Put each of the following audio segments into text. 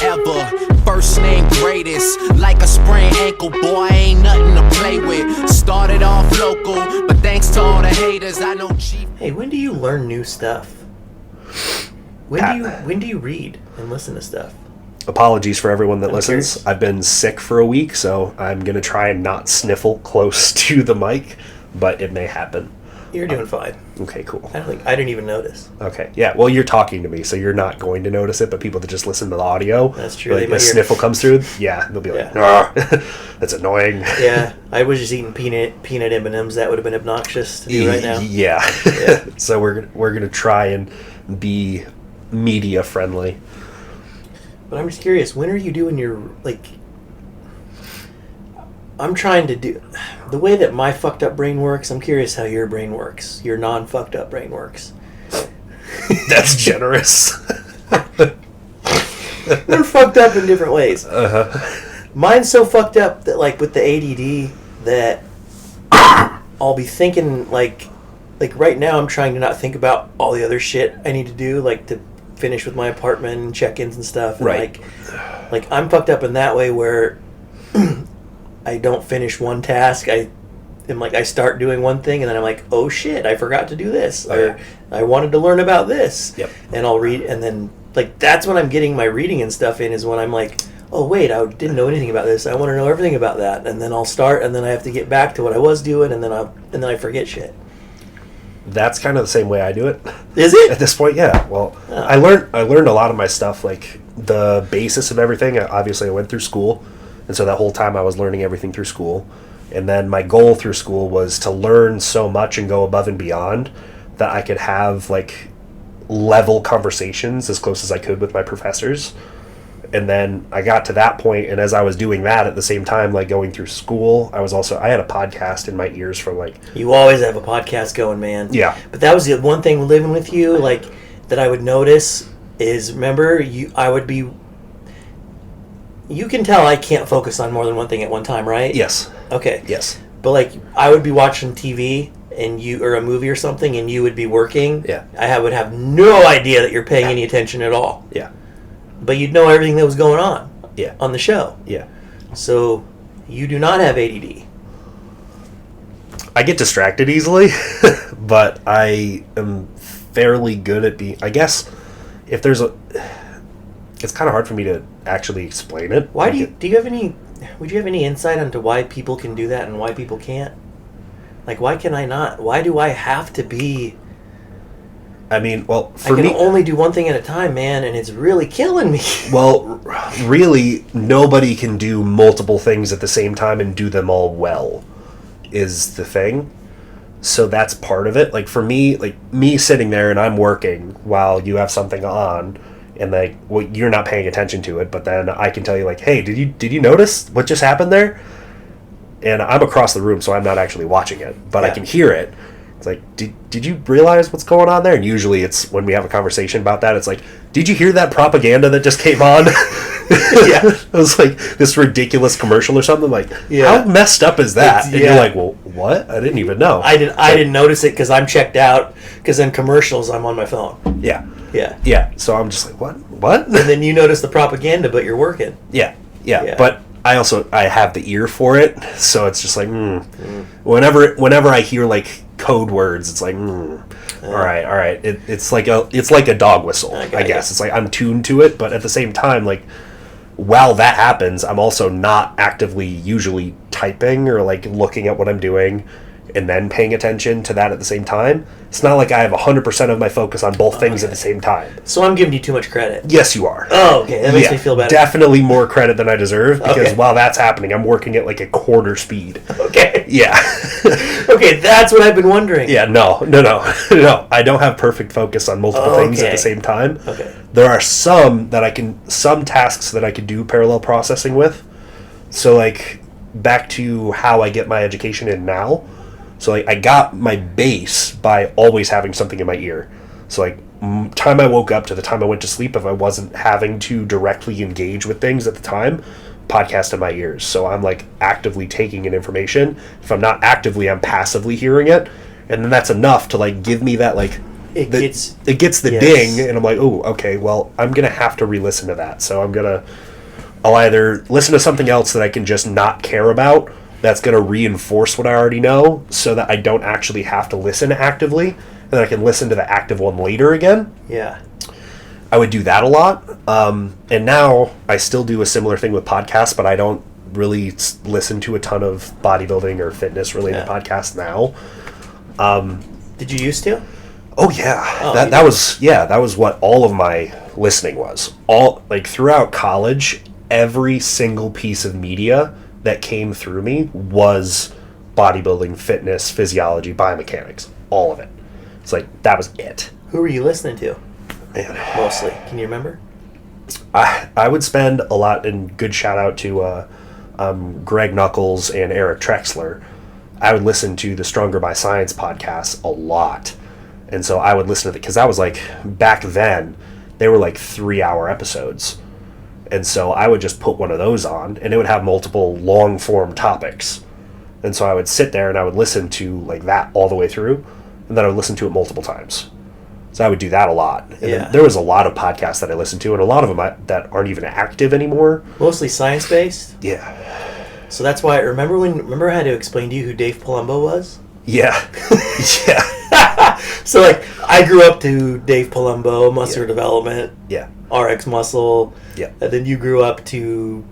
ever. First name greatest, like a sprained ankle, boy, ain't nothing to play with. Started off local, but thanks to all the haters, I know Chief. Hey, when do you learn new stuff? When do you read and listen to stuff? Apologies for everyone that listens. Curious. I've been sick for a week, so I'm going to try and not sniffle close to the mic, but it may happen. You're doing fine. Okay, cool. I didn't even notice. Okay, yeah, well, you're talking to me, so you're not going to notice it, but people that just listen to the audio, that's true. like the sniffle comes through, yeah, they'll be like, that's annoying. Yeah, I was just eating peanut M&Ms. That would have been obnoxious to do right now. Yeah. So we're gonna try and be media friendly. But I'm just curious, when are you doing your, like, I'm trying to do, the way that my fucked up brain works, I'm curious how your brain works, your non-fucked up brain works. That's generous. They're fucked up in different ways. Uh-huh. Mine's so fucked up that, like, with the ADD, that I'll be thinking, like right now I'm trying to not think about all the other shit I need to do, like to finish with my apartment and check-ins and stuff. And right. Like I'm fucked up in that way where I don't finish one task. I start doing one thing and then I'm like, oh shit, I forgot to do this. Or I wanted to learn about this. Yep. And I'll read, and then, like, that's when I'm getting my reading and stuff in, is when I'm like, oh wait, I didn't know anything about this. I want to know everything about that. And then I'll start, and then I have to get back to what I was doing, and then I forget shit. That's kind of the same way I do it. Is it? At this point, yeah. Well, I learned a lot of my stuff, like the basis of everything. Obviously, I went through school, and so that whole time I was learning everything through school. And then my goal through school was to learn so much and go above and beyond that I could have, like, level conversations as close as I could with my professors. And then I got to that point, and as I was doing that at the same time, like, going through school, I had a podcast in my ears for, like... You always have a podcast going, man. Yeah. But that was the one thing living with you, like, that I would notice is, remember, I would be... You can tell I can't focus on more than one thing at one time, right? Yes. Okay. Yes. But, like, I would be watching TV or a movie or something, and you would be working. Yeah. I would have no idea that you're paying any attention at all. Yeah. But you'd know everything that was going on. Yeah. On the show. Yeah. So you do not have ADD. I get distracted easily, but I am fairly good at being... I guess if there's a... It's kind of hard for me to actually explain it. Why would you have any insight into why people can do that and why people can't? Like, why can I not? Why do I have to be... I mean, well, I can only do one thing at a time, man, and it's really killing me. Well, really, nobody can do multiple things at the same time and do them all well, is the thing. So that's part of it. Like, for me, like, me sitting there and I'm working while you have something on, and, like, well, you're not paying attention to it, but then I can tell you, like, hey, did you notice what just happened there? And I'm across the room, so I'm not actually watching it, but I can hear it. It's like, did you realize what's going on there? And usually it's when we have a conversation about that, it's like, did you hear that propaganda that just came on? Yeah. It was like this ridiculous commercial or something. Like, how messed up is that? And you're like, well, what? I didn't even know. I didn't notice it because I'm checked out, because in commercials I'm on my phone. Yeah. Yeah. Yeah. So I'm just like, what? And then you notice the propaganda, but you're working. Yeah. But I have the ear for it, so it's just like, whenever I hear, like, code words, it's like, all right. It's like a dog whistle, I guess. It's like I'm tuned to it, but at the same time, like, while that happens, I'm also not actively usually typing or, like, looking at what I'm doing and then paying attention to that at the same time. It's not like I have 100% of my focus on both things at the same time. So I'm giving you too much credit. Yes, you are. Oh, okay. That makes me feel better. Definitely more credit than I deserve, because while that's happening, I'm working at, like, a quarter speed. Okay. Yeah. Okay, that's what I've been wondering. Yeah, no. I don't have perfect focus on multiple things at the same time. Okay. There are some tasks that I can do parallel processing with. So, like, back to how I get my education in now. So, like, I got my base by always having something in my ear. So, like, time I woke up to the time I went to sleep, if I wasn't having to directly engage with things at the time, podcast in my ears. So I'm, like, actively taking in information. If I'm not actively, I'm passively hearing it. And then that's enough to, like, give me that, like, it gets the yes. ding, and I'm like, oh, okay, well, I'm gonna have to re-listen to that. So I'll either listen to something else that I can just not care about, that's gonna reinforce what I already know, so that I don't actually have to listen actively, and then I can listen to the active one later again. Yeah. I would do that a lot. And now I still do a similar thing with podcasts, but I don't really listen to a ton of bodybuilding or fitness related podcasts now. Did you used to? Oh yeah, that was what all of my listening was. All like throughout college, every single piece of media that came through me was bodybuilding, fitness, physiology, biomechanics, all of it. It's like that was it. Who were you listening to? Man. Mostly. Can you remember? I would spend a lot, and good shout out to Greg Knuckles and Eric Trexler. I would listen to the Stronger by Science podcast a lot. And so I would listen to it because that was like, back then, they were like 3-hour episodes. And so I would just put one of those on, and it would have multiple long form topics. And so I would sit there and I would listen to like that all the way through, and then I would listen to it multiple times. So I would do that a lot. And then there was a lot of podcasts that I listened to, and a lot of them that aren't even active anymore. Mostly science-based? Yeah. So that's why, remember I had to explain to you who Dave Palumbo was? Yeah. Yeah. So, like, I grew up to Dave Palumbo, Muscular Development, Yeah. RX Muscle, Yeah. and then you grew up to,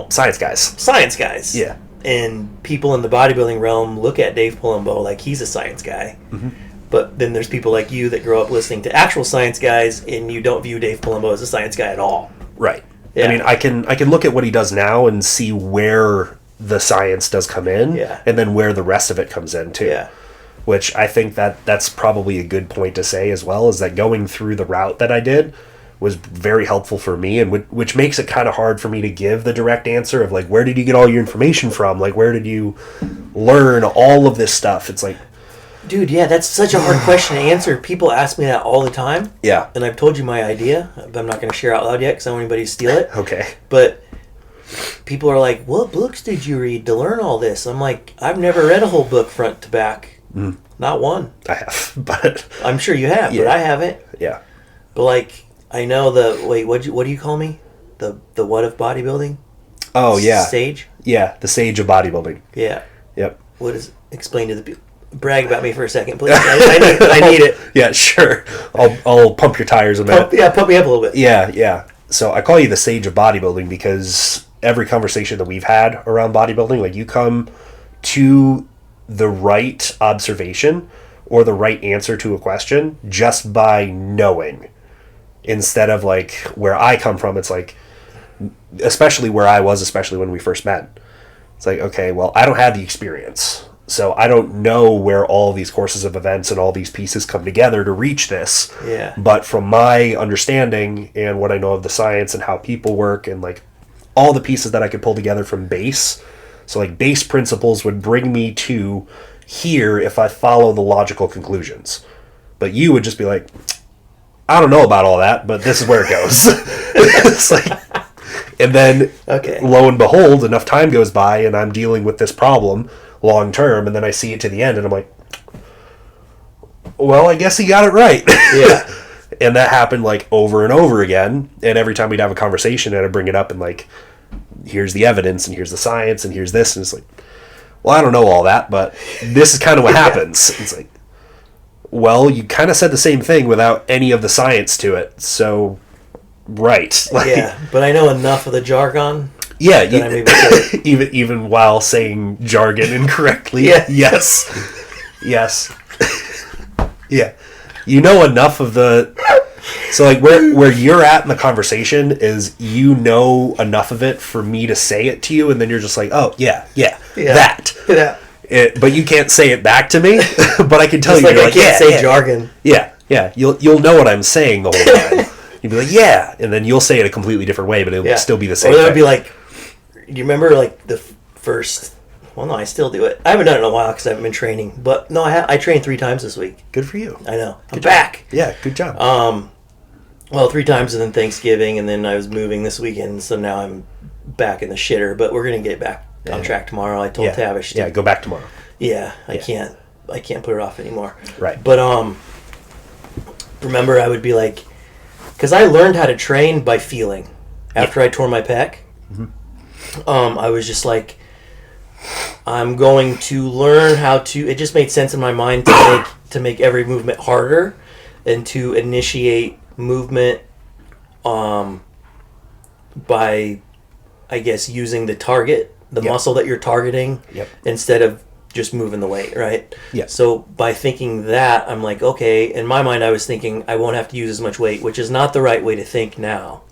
Science guys. Yeah. And people in the bodybuilding realm look at Dave Palumbo like he's a science guy. Mm-hmm. But then there's people like you that grow up listening to actual science guys, and you don't view Dave Palumbo as a science guy at all. Right. Yeah. I mean, I can look at what he does now and see where the science does come in, and then where the rest of it comes in too. Yeah. Which I think that's probably a good point to say as well, is that going through the route that I did was very helpful for me, and which makes it kind of hard for me to give the direct answer of like, where did you get all your information from? Like, where did you learn all of this stuff? It's like, dude, yeah, that's such a hard question to answer. People ask me that all the time. Yeah. And I've told you my idea, but I'm not going to share out loud yet because I don't want anybody to steal it. Okay. But people are like, what books did you read to learn all this? I'm like, I've never read a whole book front to back. Not one. I have, but I'm sure you have, but I haven't. Yeah. But like, I know what do you call me? The what of bodybuilding? Oh yeah. Sage? Yeah, the sage of bodybuilding. Yeah. Yep. What is, explain to the people. Brag about me for a second, please. I need it. Yeah, sure. I'll pump your tires a minute. Pump me up a little bit. Yeah. So I call you the sage of bodybuilding because every conversation that we've had around bodybuilding, like you come to the right observation or the right answer to a question just by knowing, instead of like where I come from. It's like, especially where I was, especially when we first met, it's like, okay, well, I don't have the experience, so I don't know where all these courses of events and all these pieces come together to reach this. Yeah. But from my understanding and what I know of the science and how people work and like all the pieces that I could pull together from base, so like base principles would bring me to here if I follow the logical conclusions. But you would just be like, I don't know about all that, but this is where it goes. It's like, and then lo and behold, enough time goes by and I'm dealing with this problem long term, and then I see it to the end and I'm like, well, I guess he got it right. Yeah. And that happened like over and over again, and every time we'd have a conversation and I'd bring it up and like, here's the evidence and here's the science and here's this, and it's like, well, I don't know all that, but this is kind of what happens. It's like, well, you kind of said the same thing without any of the science to it, so right. Like, yeah, but I know enough of the jargon. Yeah, even while saying jargon incorrectly. Yeah. Yes. Yeah, you know enough of the. So like where you're at in the conversation is, you know enough of it for me to say it to you, and then you're just like, oh yeah, that. Yeah. But you can't say it back to me. But I can tell Just you, like you're I can't say jargon. Yeah. You'll know what I'm saying the whole time. You'll be like, yeah, and then you'll say it a completely different way, but it'll still be the same. Or it thing. would be like, do you remember like the first? Well, no, I still do it. I haven't done it in a while because I haven't been training. But no, I trained 3 times this week. Good for you. I know. I'm back. Yeah, good job. Well, 3 times and then Thanksgiving, and then I was moving this weekend, so now I'm back in the shitter. But we're gonna get back on track tomorrow. I told Tavish. Go back tomorrow. Yeah, I can't put it off anymore. Right. But remember I would be like, because I learned how to train by feeling after I tore my pec. I was just like, I'm going to learn how to. It just made sense in my mind to make every movement harder, and to initiate movement, by, I guess, using the target, the muscle that you're targeting, instead of just moving the weight, right? Yeah. So by thinking that, I'm like, okay. In my mind, I was thinking I won't have to use as much weight, which is not the right way to think now.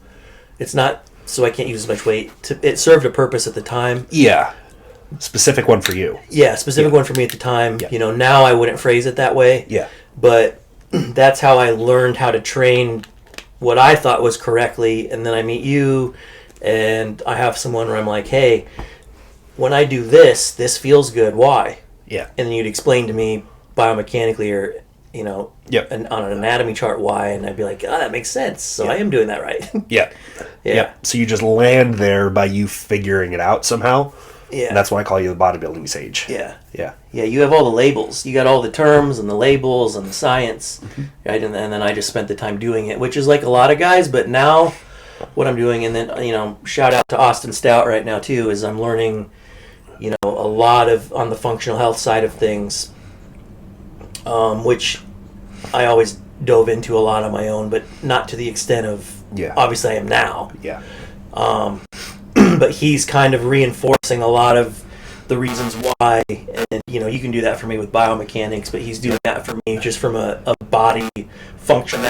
It's not. So I can't use as much weight. It served a purpose at the time. Yeah. Specific one for you. Yeah, specific one for me at the time. Yeah. You know, now I wouldn't phrase it that way. Yeah. But that's how I learned how to train what I thought was correctly. And then I meet you, and I have someone where I'm like, hey, when I do this, this feels good. Why? Yeah. And then you'd explain to me biomechanically, or, you know, Yep. on an anatomy chart why, and I'd be like, that makes sense. So I am doing that right. Yeah. Yeah. So you just land there by you figuring it out somehow. Yeah. And that's why I call you the bodybuilding sage. Yeah. Yeah. Yeah, you have all the labels. You got all the terms and the labels and the science. Right? And then I just spent the time doing it, which is like a lot of guys. But now what I'm doing, and then, you know, shout out to Austin Stout right now too, is I'm learning, you know, a lot of on the functional health side of things, which I always dove into a lot on my own, but not to the extent of, obviously I am now. Yeah. But he's kind of reinforcing a lot of the reasons why, and, you know, you can do that for me with biomechanics, but he's doing that for me just from a body function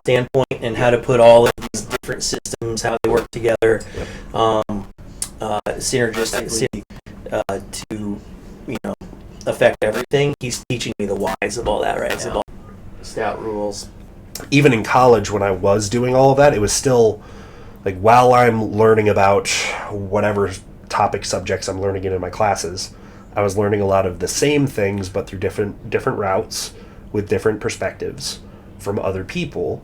standpoint, and how to put all of these different systems, how they work together, synergistically, to, you know, affect everything. He's teaching me the whys of all that right now. Stout rules. Even in college, when I was doing all of that, it was still like, while I'm learning about whatever topic subjects I'm learning in my classes, I was learning a lot of the same things, but through different routes with different perspectives from other people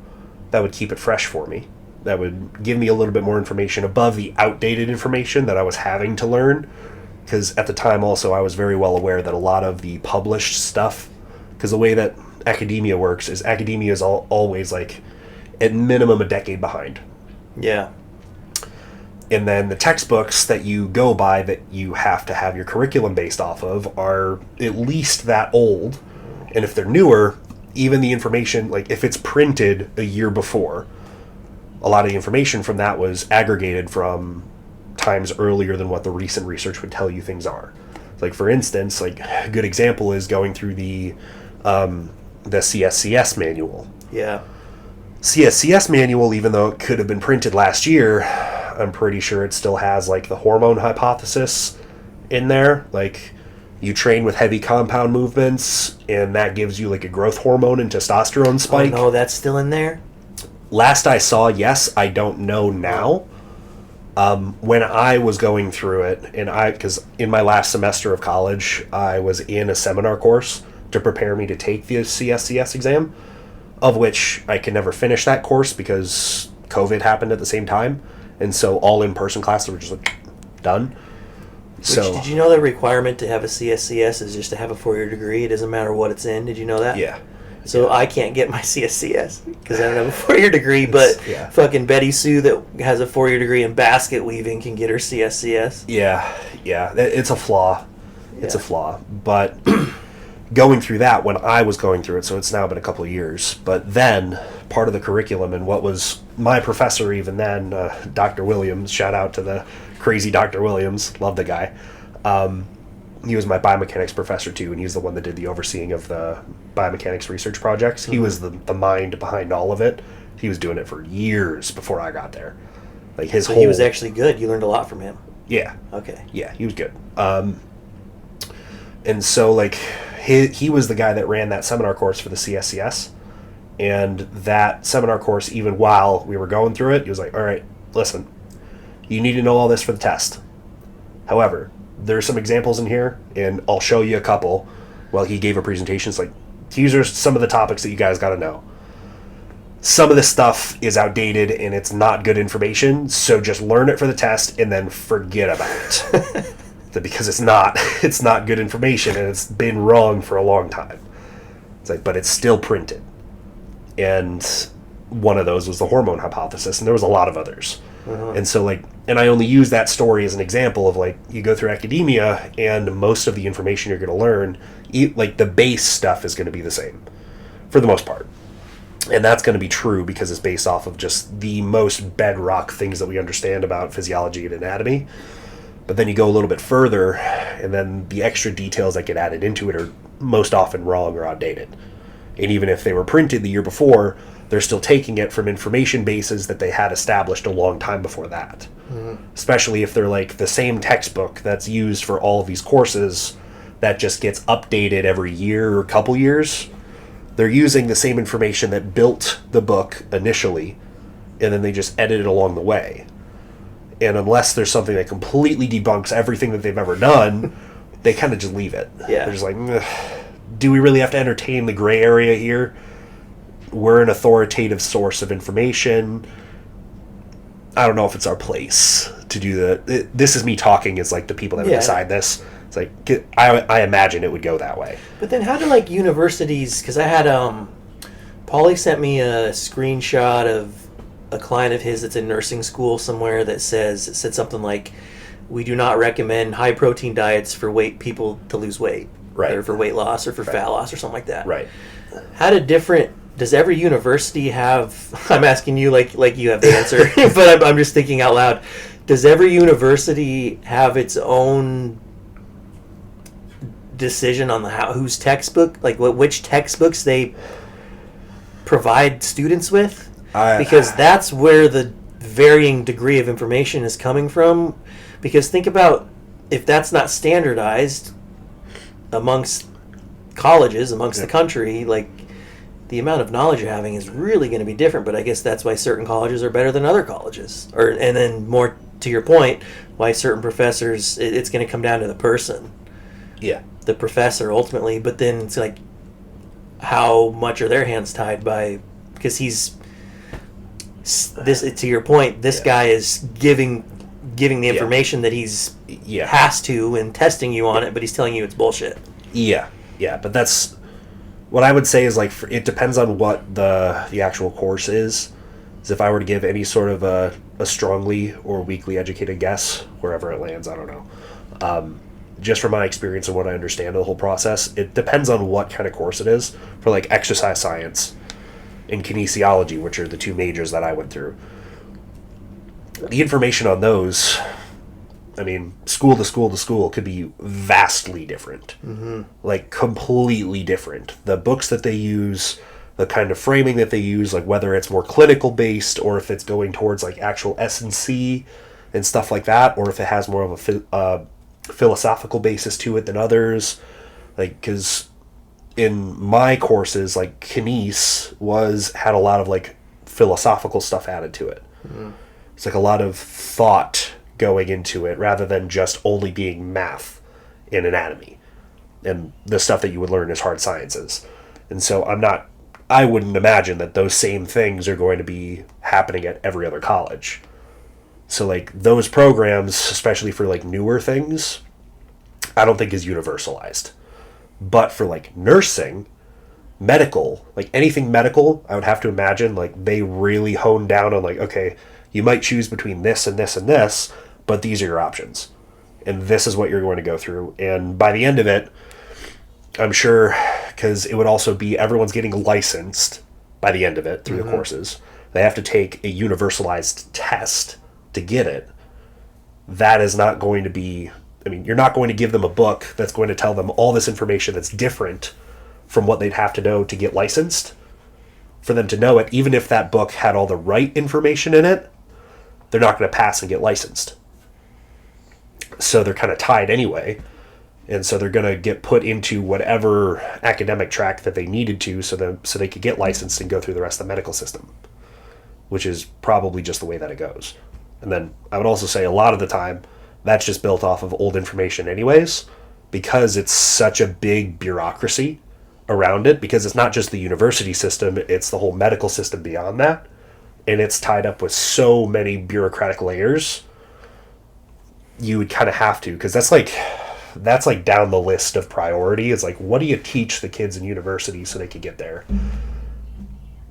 that would keep it fresh for me. That would give me a little bit more information above the outdated information that I was having to learn. Because at the time also, I was very well aware that a lot of the published stuff, because the way that academia works is academia is always like at minimum a decade behind. Yeah. And then the textbooks that you go by, that you have to have your curriculum based off of, are at least that old. And if they're newer, even the information, like if it's printed a year before, a lot of the information from that was aggregated from times earlier than what the recent research would tell you things are. Like, for instance, like a good example is going through the CSCS manual. Yeah. CSCS manual, even though it could have been printed last year, I'm pretty sure it still has like the hormone hypothesis in there. Like, you train with heavy compound movements, and that gives you like a growth hormone and testosterone spike. Oh, no, that's still in there? Last I saw, yes. I don't know now. When I was going through it, because in my last semester of college, I was in a seminar course to prepare me to take the CSCS exam, of which I could never finish that course because COVID happened at the same time. And so all in-person classes were just like, done. So, did you know the requirement to have a CSCS is just to have a 4-year degree? It doesn't matter what it's in. Did you know that? Yeah. So I can't get my CSCS because I don't have a 4-year degree, but fucking Betty Sue that has a 4-year degree in basket weaving can get her CSCS. Yeah. It's a flaw. It's a flaw. But going through that, when I was going through it, so it's now been a couple of years, but then part of the curriculum, and what was my professor even then, Dr. Williams, shout out to the crazy Dr. Williams, love the guy. He was my biomechanics professor too, and he's the one that did the overseeing of the biomechanics research projects. He was the mind behind all of it. He was doing it for years before I got there. Like his whole... he was actually good. You learned a lot from him. Yeah. Okay. Yeah, he was good. And so like he was the guy that ran that seminar course for the CSCS. And that seminar course, even while we were going through it, he was like, all right, listen, you need to know all this for the test. However, there's some examples in here, and I'll show you a couple. Well, he gave a presentation. It's like, these are some of the topics that you guys got to know. Some of this stuff is outdated, and it's not good information, so just learn it for the test, and then forget about it. Because it's not good information, and it's been wrong for a long time. It's like, but it's still printed. And one of those was the hormone hypothesis, and there was a lot of others. And so, like, and I only use that story as an example of, like, you go through academia, and most of the information you're going to learn, like, the base stuff is going to be the same, for the most part. And that's going to be true because it's based off of just the most bedrock things that we understand about physiology and anatomy. But then you go a little bit further, and then the extra details that get added into it are most often wrong or outdated. And even if they were printed the year before, they're still taking it from information bases that they had established a long time before that. Especially if they're like the same textbook that's used for all of these courses that just gets updated every year or couple years. They're using the same information that built the book initially, and then they just edit it along the way. And unless there's something that completely debunks everything that they've ever done, they kind of just leave it. Yeah. They're just like, do we really have to entertain the gray area here? We're an authoritative source of information. I don't know if it's our place to do this is me talking as like the people that would decide this. It's like, I imagine it would go that way. But then how do, like, universities, because I had, Paulie sent me a screenshot of a client of his that's in nursing school somewhere that said something like, we do not recommend high protein diets for people to lose weight. Right. Or for weight loss or for fat loss or something like that. Right. Does every university have, I'm asking you like you have the answer, but I'm just thinking out loud. Does every university have its own decision on whose textbook, like which textbooks they provide students with? Because that's where the varying degree of information is coming from. Because think about, if that's not standardized amongst colleges, amongst the country, like, the amount of knowledge you're having is really going to be different. But I guess that's why certain colleges are better than other colleges. And then more to your point, why certain professors, it's going to come down to the person. Yeah. The professor ultimately. But then it's like, how much are their hands tied by, because to your point, this guy is giving the information that he's has to and testing you on it, but he's telling you it's bullshit. Yeah. But that's what I would say is, like, it depends on what the actual course is. If I were to give any sort of a strongly or weakly educated guess, wherever it lands, I don't know. Just from my experience and what I understand of the whole process, it depends on what kind of course it is. For, like, exercise science and kinesiology, which are the two majors that I went through, the information on those, I mean, school to school to school could be vastly different. Like, completely different. The books that they use, the kind of framing that they use, like whether it's more clinical based or if it's going towards like actual S&C and stuff like that, or if it has more of a philosophical basis to it than others. Like, because in my courses, like, kines had a lot of like philosophical stuff added to it. It's like a lot of thought going into it rather than just only being math and anatomy and the stuff that you would learn as hard sciences. And so I wouldn't imagine that those same things are going to be happening at every other college. So, like, those programs, especially for like newer things, I don't think is universalized. But for like nursing, medical, like anything medical, I would have to imagine like they really hone down on like, okay, you might choose between this and this and this, but these are your options. And this is what you're going to go through. And by the end of it, I'm sure, because it would also be everyone's getting licensed by the end of it through the courses. They have to take a universalized test to get it. That is not going to be, I mean, you're not going to give them a book that's going to tell them all this information that's different from what they'd have to know to get licensed. For them to know it, even if that book had all the right information in it, they're not going to pass and get licensed. So they're kind of tied anyway. And so they're going to get put into whatever academic track that they needed to so they could get licensed and go through the rest of the medical system, which is probably just the way that it goes. And then I would also say a lot of the time that's just built off of old information anyways, because it's such a big bureaucracy around it, because it's not just the university system, it's the whole medical system beyond that. And it's tied up with so many bureaucratic layers. You would kind of have to, because that's like down the list of priority. It's like, what do you teach the kids in university so they can get there?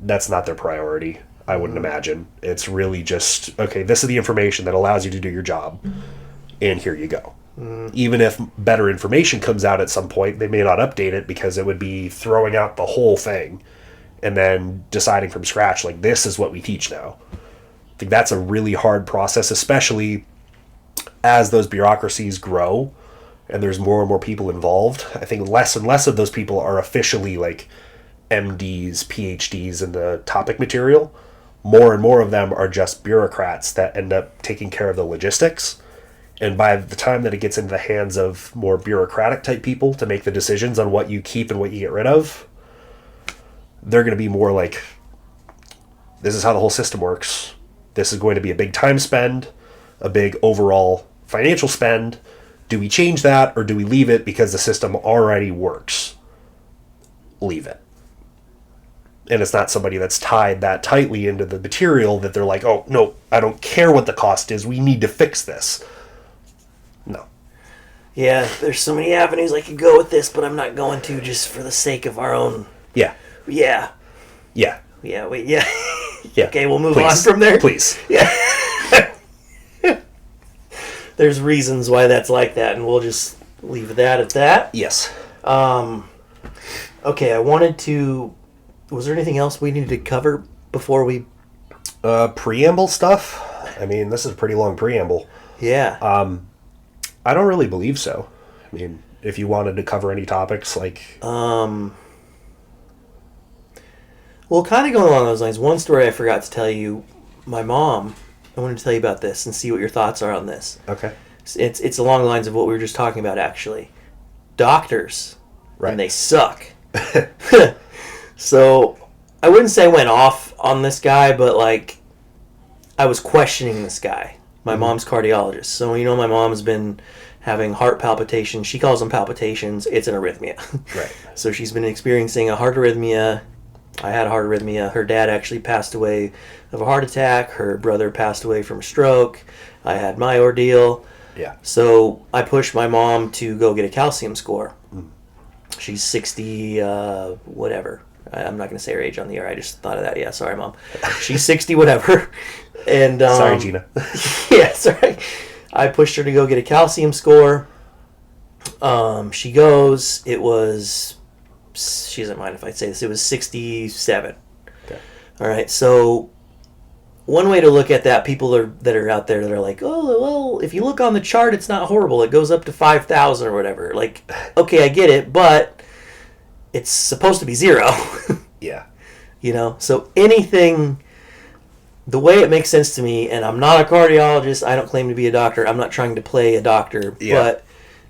that's not their priority. I wouldn't imagine. It's really just, okay, this is the information that allows you to do your job, and here you go. Even if better information comes out at some point, they may not update it because it would be throwing out the whole thing and then deciding from scratch, like, this is what we teach now. I think that's a really hard process, especially as those bureaucracies grow and there's more and more people involved. I think less and less of those people are officially like MDs, PhDs in the topic material. More and more of them are just bureaucrats that end up taking care of the logistics. And by the time that it gets into the hands of more bureaucratic type people to make the decisions on what you keep and what you get rid of, they're going to be more like, this is how the whole system works. This is going to be a big time spend, a big overall financial spend. Do we change that or do we leave it because the system already works? Leave it. And it's not somebody that's tied that tightly into the material that they're like, oh, no, I don't care what the cost is. We need to fix this. No. Yeah, there's so many avenues I could go with this, but I'm not going to just for the sake of our own. Yeah. Yeah. Yeah. Yeah, wait, yeah. Yeah. Okay, we'll move Please. on from there. Please. Yeah. There's reasons why that's like that, and we'll just leave that at that. Yes. Okay, I wanted to... Was there anything else we needed to cover before we... Preamble stuff? I mean, this is a pretty long preamble. Yeah. I don't really believe so. I mean, if you wanted to cover any topics, like... Well, kind of going along those lines, one story I forgot to tell you, my mom, I wanted to tell you about this and see what your thoughts are on this. Okay. It's along the lines of what we were just talking about, actually. Doctors, Right. and they suck. So, I wouldn't say I went off on this guy, but, like, I was questioning this guy. My mom's cardiologist. So, you know, my mom's been having heart palpitations. She calls them palpitations. It's an arrhythmia. Right. So, she's been experiencing a heart arrhythmia. I had a heart arrhythmia. Her dad actually passed away of a heart attack. Her brother passed away from a stroke. I had my ordeal. Yeah. So I pushed my mom to go get a calcium score. She's 60, whatever. I'm not going to say her age on the air. I just thought of that. Yeah, sorry, Mom. She's 60, whatever. And Sorry, Gina. Yeah, sorry. I pushed her to go get a calcium score. She goes. It was... She doesn't mind if I say this. It was 67. Okay. All right. So one way to look at that, people that are out there that are like, oh, well, if you look on the chart, it's not horrible. It goes up to 5,000 or whatever. Like, okay, I get it, but it's supposed to be 0. Yeah. You know? So anything, the way it makes sense to me, and I'm not a cardiologist, I don't claim to be a doctor, I'm not trying to play a doctor, Yeah. but,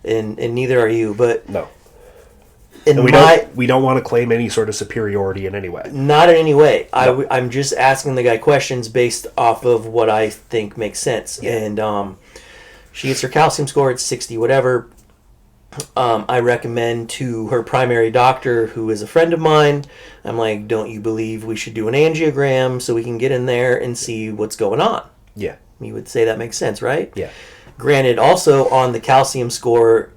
and neither are you, but... No. And we don't want to claim any sort of superiority in any way. Not in any way. No. I'm just asking the guy questions based off of what I think makes sense. Yeah. And she gets her calcium score at 60, whatever. I recommend to her primary doctor, who is a friend of mine, I'm like, don't you believe we should do an angiogram so we can get in there and see what's going on? Yeah. You would say that makes sense, right? Yeah. Granted, also on the calcium score...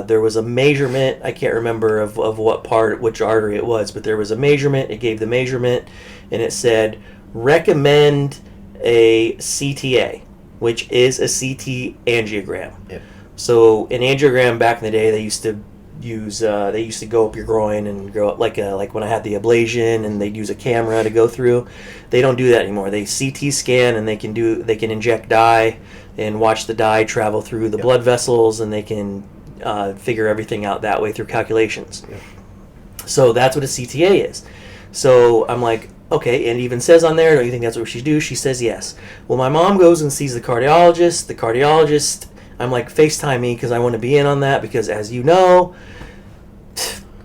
there was a measurement, I can't remember of what part, which artery it was, but there was a measurement, it gave the measurement, and it said, recommend a CTA, which is a CT angiogram. Yeah. So an angiogram back in the day, they used to use, they used to go up your groin and go up, like when I had the ablation, and they'd use a camera to go through. They don't do that anymore. They CT scan, and they can inject dye and watch the dye travel through the blood vessels, and they can figure everything out that way through calculations. Yeah. So that's what a CTA is. So I'm like, okay, and it even says on there, don't you think that's what we should do? She says yes. Well, my mom goes and sees the cardiologist. The cardiologist, I'm like, FaceTime me because I want to be in on that, because as you know,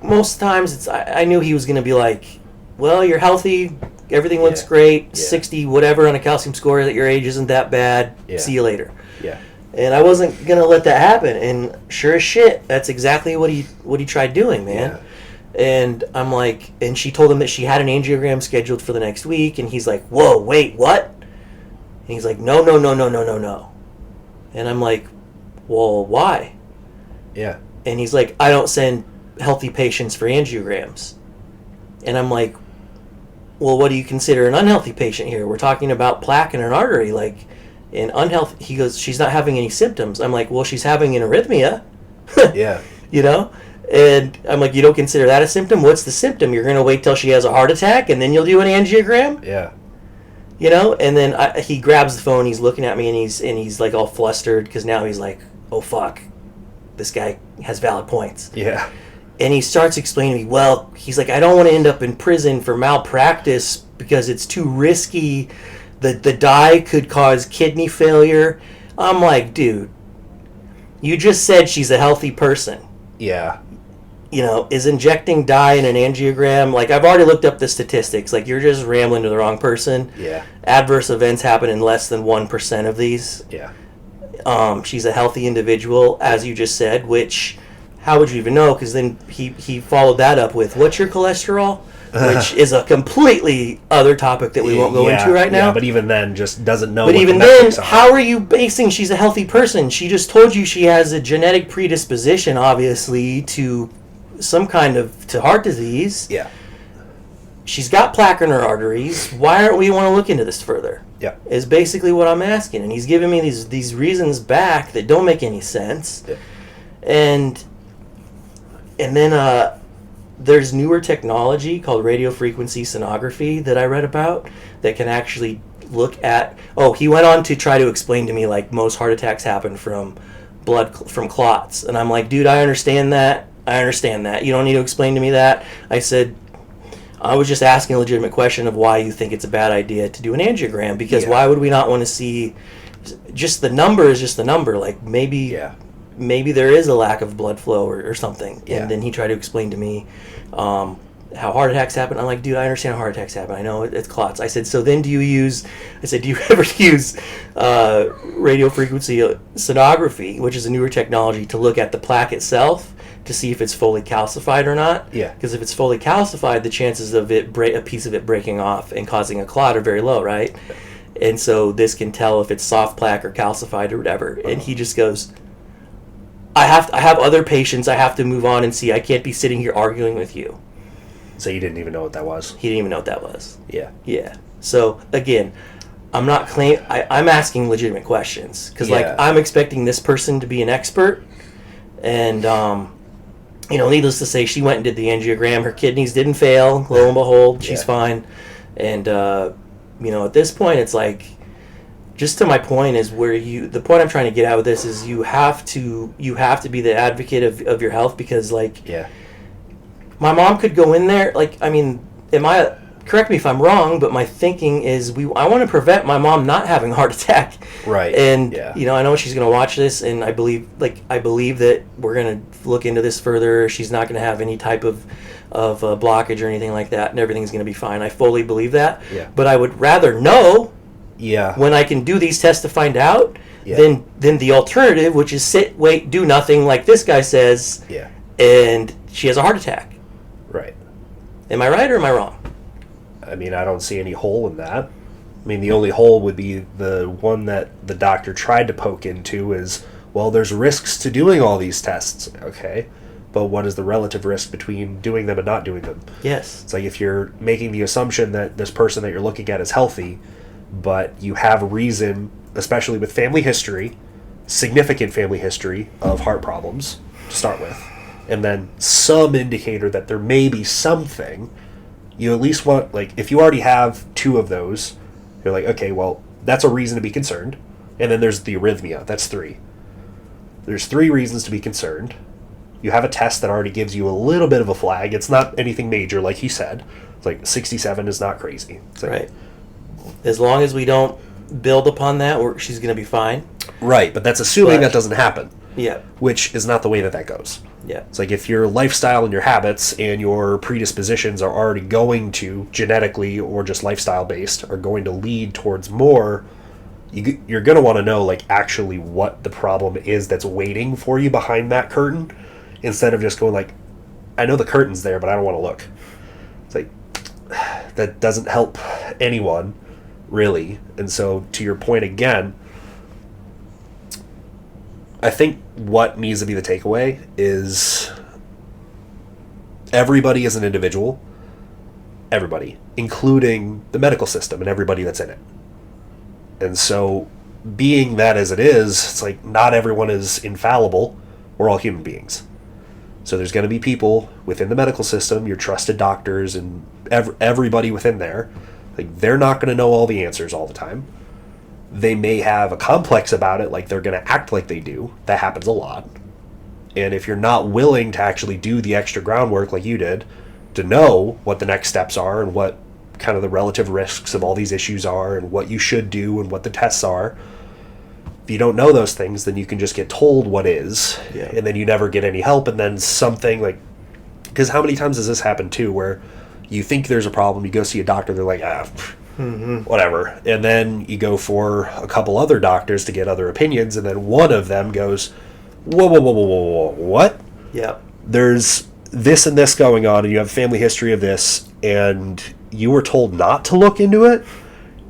most times I knew he was going to be like, well, you're healthy, everything looks great, 60 whatever on a calcium score at your age isn't that bad, see you later. Yeah. And I wasn't gonna let that happen. And sure as shit, that's exactly what he tried doing, man. Yeah. And I'm like, and she told him that she had an angiogram scheduled for the next week, and he's like, whoa, wait, what? And he's like, no. And I'm like, well, why? Yeah. And he's like, I don't send healthy patients for angiograms. And I'm like, well, what do you consider an unhealthy patient here? We're talking about plaque in an artery, like an unhealthy. He goes, she's not having any symptoms. I'm like, well, she's having an arrhythmia. Yeah. You know? And I'm like, you don't consider that a symptom? What's the symptom? You're going to wait till she has a heart attack and then you'll do an angiogram? Yeah. You know? And then he grabs the phone, he's looking at me, and he's like all flustered because now he's like, oh, fuck. This guy has valid points. Yeah. And he starts explaining to me, well, he's like, I don't want to end up in prison for malpractice because it's too risky. The dye could cause kidney failure. I'm like, dude, you just said she's a healthy person. Yeah. You know, is injecting dye in an angiogram, like, I've already looked up the statistics. Like, you're just rambling to the wrong person. Yeah. Adverse events happen in less than 1% of these. Yeah. She's a healthy individual, as you just said, which... How would you even know? Because then he followed that up with, what's your cholesterol? Which is a completely other topic that we won't go into right now. Yeah, but even then, just doesn't know But what even the then, metrics are. how are you basing she's a healthy person? She just told you she has a genetic predisposition, obviously, to some kind of to heart disease. Yeah. She's got plaque in her arteries. Why aren't we want to look into this further? Yeah. Is basically what I'm asking. And he's giving me these reasons back that don't make any sense. Yeah. And then there's newer technology called radiofrequency sonography that I read about that can actually look at... Oh, he went on to try to explain to me, like, most heart attacks happen from from clots. And I'm like, dude, I understand that. You don't need to explain to me that. I said, I was just asking a legitimate question of why you think it's a bad idea to do an angiogram. Because why would we not want to see... Just the number is just the number. Like, maybe... Yeah. Maybe there is a lack of blood flow or something. Yeah. And then he tried to explain to me how heart attacks happen. I'm like, dude, I understand how heart attacks happen. I know it's clots. I said, so then do you ever use radiofrequency sonography, which is a newer technology, to look at the plaque itself to see if it's fully calcified or not? Yeah. Because if it's fully calcified, the chances of a piece of it breaking off and causing a clot are very low, right? And so this can tell if it's soft plaque or calcified or whatever. And he just goes... I have other patients I have to move on and see. I can't be sitting here arguing with you. So you didn't even know what that was? He didn't even know what that was. Yeah. Yeah. So, again, I'm not I'm asking legitimate questions. Because, like, I'm expecting this person to be an expert. And, needless to say, she went and did the angiogram. Her kidneys didn't fail. Lo and behold, she's fine. And, at this point, it's like... Just to my point is the point I'm trying to get out with this is you have to be the advocate of your health, because, like, my mom could go in there, like, I mean, correct me if I'm wrong, but my thinking is I want to prevent my mom not having a heart attack. Right. And, I know she's going to watch this, and I believe that we're going to look into this further. She's not going to have any type of blockage or anything like that, and everything's going to be fine. I fully believe that. Yeah. But I would rather know... Yeah. When I can do these tests to find out, then the alternative, which is sit, wait, do nothing, like this guy says, and she has a heart attack. Right. Am I right or am I wrong? I mean, I don't see any hole in that. I mean, the only hole would be the one that the doctor tried to poke into is, well, there's risks to doing all these tests. Okay. But what is the relative risk between doing them and not doing them? Yes. It's like if you're making the assumption that this person that you're looking at is healthy, but you have a reason, especially with family history, significant family history of heart problems to start with, and then some indicator that there may be something, you at least want, like, if you already have 2 of those, you're like, okay, well, that's a reason to be concerned. And then there's the arrhythmia. That's 3. There's 3 reasons to be concerned. You have a test that already gives you a little bit of a flag. It's not anything major, like he said. It's like 67 is not crazy. It's like, right. As long as we don't build upon that, she's going to be fine. Right, but that's assuming that doesn't happen. Yeah. Which is not the way that goes. Yeah. It's like if your lifestyle and your habits and your predispositions are already going to, genetically or just lifestyle based, are going to lead towards more, you're going to want to know, like, actually what the problem is that's waiting for you behind that curtain, instead of just going like, I know the curtain's there, but I don't want to look. It's like, that doesn't help anyone, really. And so, to your point again, I think what needs to be the takeaway is everybody is an individual. Everybody, including the medical system and everybody that's in it. And so, being that as it is, it's like not everyone is infallible. We're all human beings. So there's going to be people within the medical system, your trusted doctors and everybody within there. Like, they're not going to know all the answers all the time. They may have a complex about it, like they're going to act like they do. That happens a lot. And if you're not willing to actually do the extra groundwork like you did, to know what the next steps are and what kind of the relative risks of all these issues are and what you should do and what the tests are, if you don't know those things, then you can just get told what is, and then you never get any help, and then something like... Because how many times has this happened, too, where you think there's a problem, you go see a doctor, they're like, whatever. And then you go for a couple other doctors to get other opinions, and then one of them goes, whoa, what? Yeah. There's this and this going on, and you have a family history of this, and you were told not to look into it,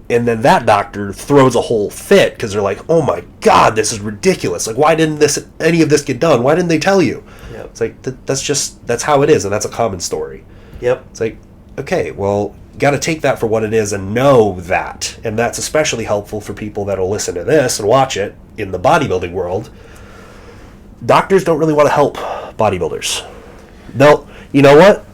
and then that doctor throws a whole fit, because they're like, oh my god, this is ridiculous. Like, why didn't any of this get done? Why didn't they tell you? Yep. It's like, that's how it is, and that's a common story. Yep. It's like, okay, well, got to take that for what it is and know that. And that's especially helpful for people that'll listen to this and watch it in the bodybuilding world. Doctors don't really want to help bodybuilders. You know what?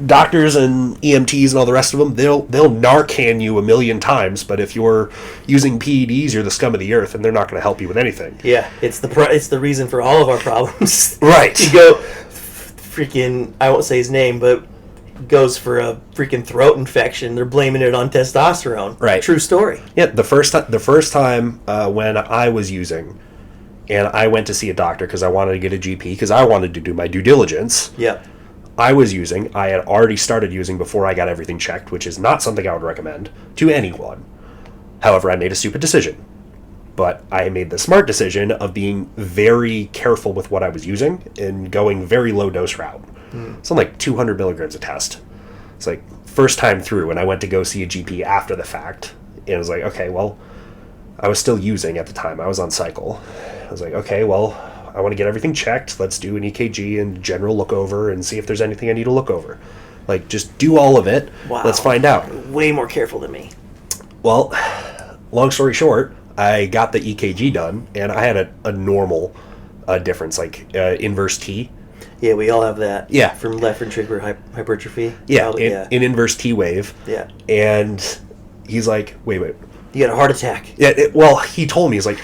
Doctors and EMTs and all the rest of them, they'll Narcan you a million times, but if you're using PEDs, you're the scum of the earth, and they're not going to help you with anything. Yeah, it's the reason for all of our problems. Right. You go, freaking, I won't say his name, but goes for a freaking throat infection. They're blaming it on testosterone. Right. True story. Yeah, the first time when I was using, and I went to see a doctor because I wanted to get a GP because I wanted to do my due diligence. Yeah. I had already started using before I got everything checked, which is not something I would recommend to anyone. However, I made a stupid decision. But I made the smart decision of being very careful with what I was using and going very low dose route. It's on like 200 milligrams a test. It's like first time through, and I went to go see a GP after the fact. And it was like, okay, well, I was still using at the time. I was on cycle. I was like, okay, well, I want to get everything checked. Let's do an EKG and general look over and see if there's anything I need to look over. Like, just do all of it. Wow. Let's find out. Way more careful than me. Well, long story short, I got the EKG done, and I had a normal difference, like inverse T. Yeah, we all have that. Yeah. From left ventricular hypertrophy. Yeah, an inverse T wave. Yeah. And he's like, wait. You got a heart attack. Yeah, well, he told me, he's like,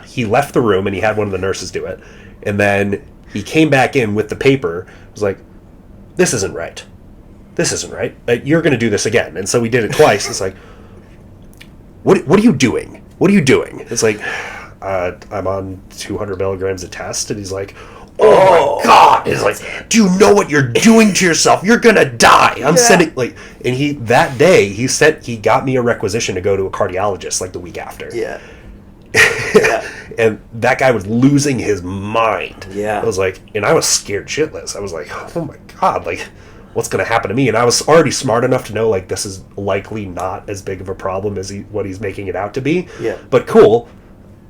he left the room, and he had one of the nurses do it. And then he came back in with the paper. He was like, this isn't right. You're going to do this again. And so we did it twice. It's like, what are you doing? What are you doing? It's like, I'm on 200 milligrams a test. And he's like, oh my God. It's like, do you know what you're doing to yourself? You're going to die. I'm sending, like, and that day, he got me a requisition to go to a cardiologist, like, the week after. Yeah. And that guy was losing his mind. Yeah. I was like, and I was scared shitless. I was like, oh my God, like, what's going to happen to me? And I was already smart enough to know, like, this is likely not as big of a problem as what he's making it out to be. Yeah. But cool,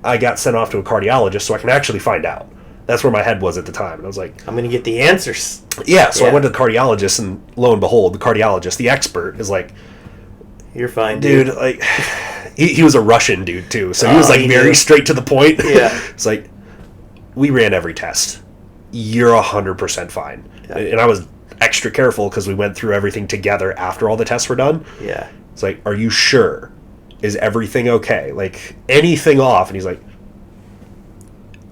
I got sent off to a cardiologist so I can actually find out. That's where my head was at the time. And I was like, I'm going to get the answers. Yeah, so I went to the cardiologist, and lo and behold, the cardiologist, the expert, is like, you're fine, dude. Like, he was a Russian dude, too. So he was, like, very straight to the point. Yeah. It's like, we ran every test. You're 100% fine. Yeah. And I was extra careful because we went through everything together after all the tests were done. Yeah. It's like, are you sure? Is everything okay? Like, anything off? And he's like,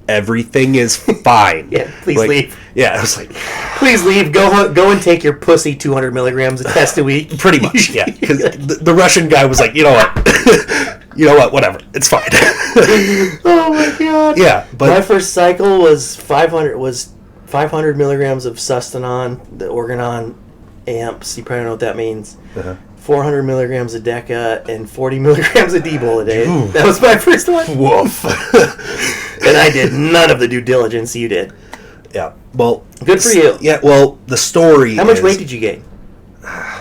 everything is fine. Yeah, please leave. Yeah, I was like, please leave. Go and take your pussy 200 milligrams a test a week. Pretty much, yeah. Because the Russian guy was like, you know what, whatever, it's fine. Oh my God. Yeah, but my first cycle was 500 milligrams of Sustanon, the Organon amps. You probably know what that means. 400 milligrams of Deca and 40 milligrams of D-Bol a day. Ooh. That was my first one. Woof. And I did none of the due diligence you did. Yeah. Well, good for you. Yeah. Well, the story. How much weight did you gain?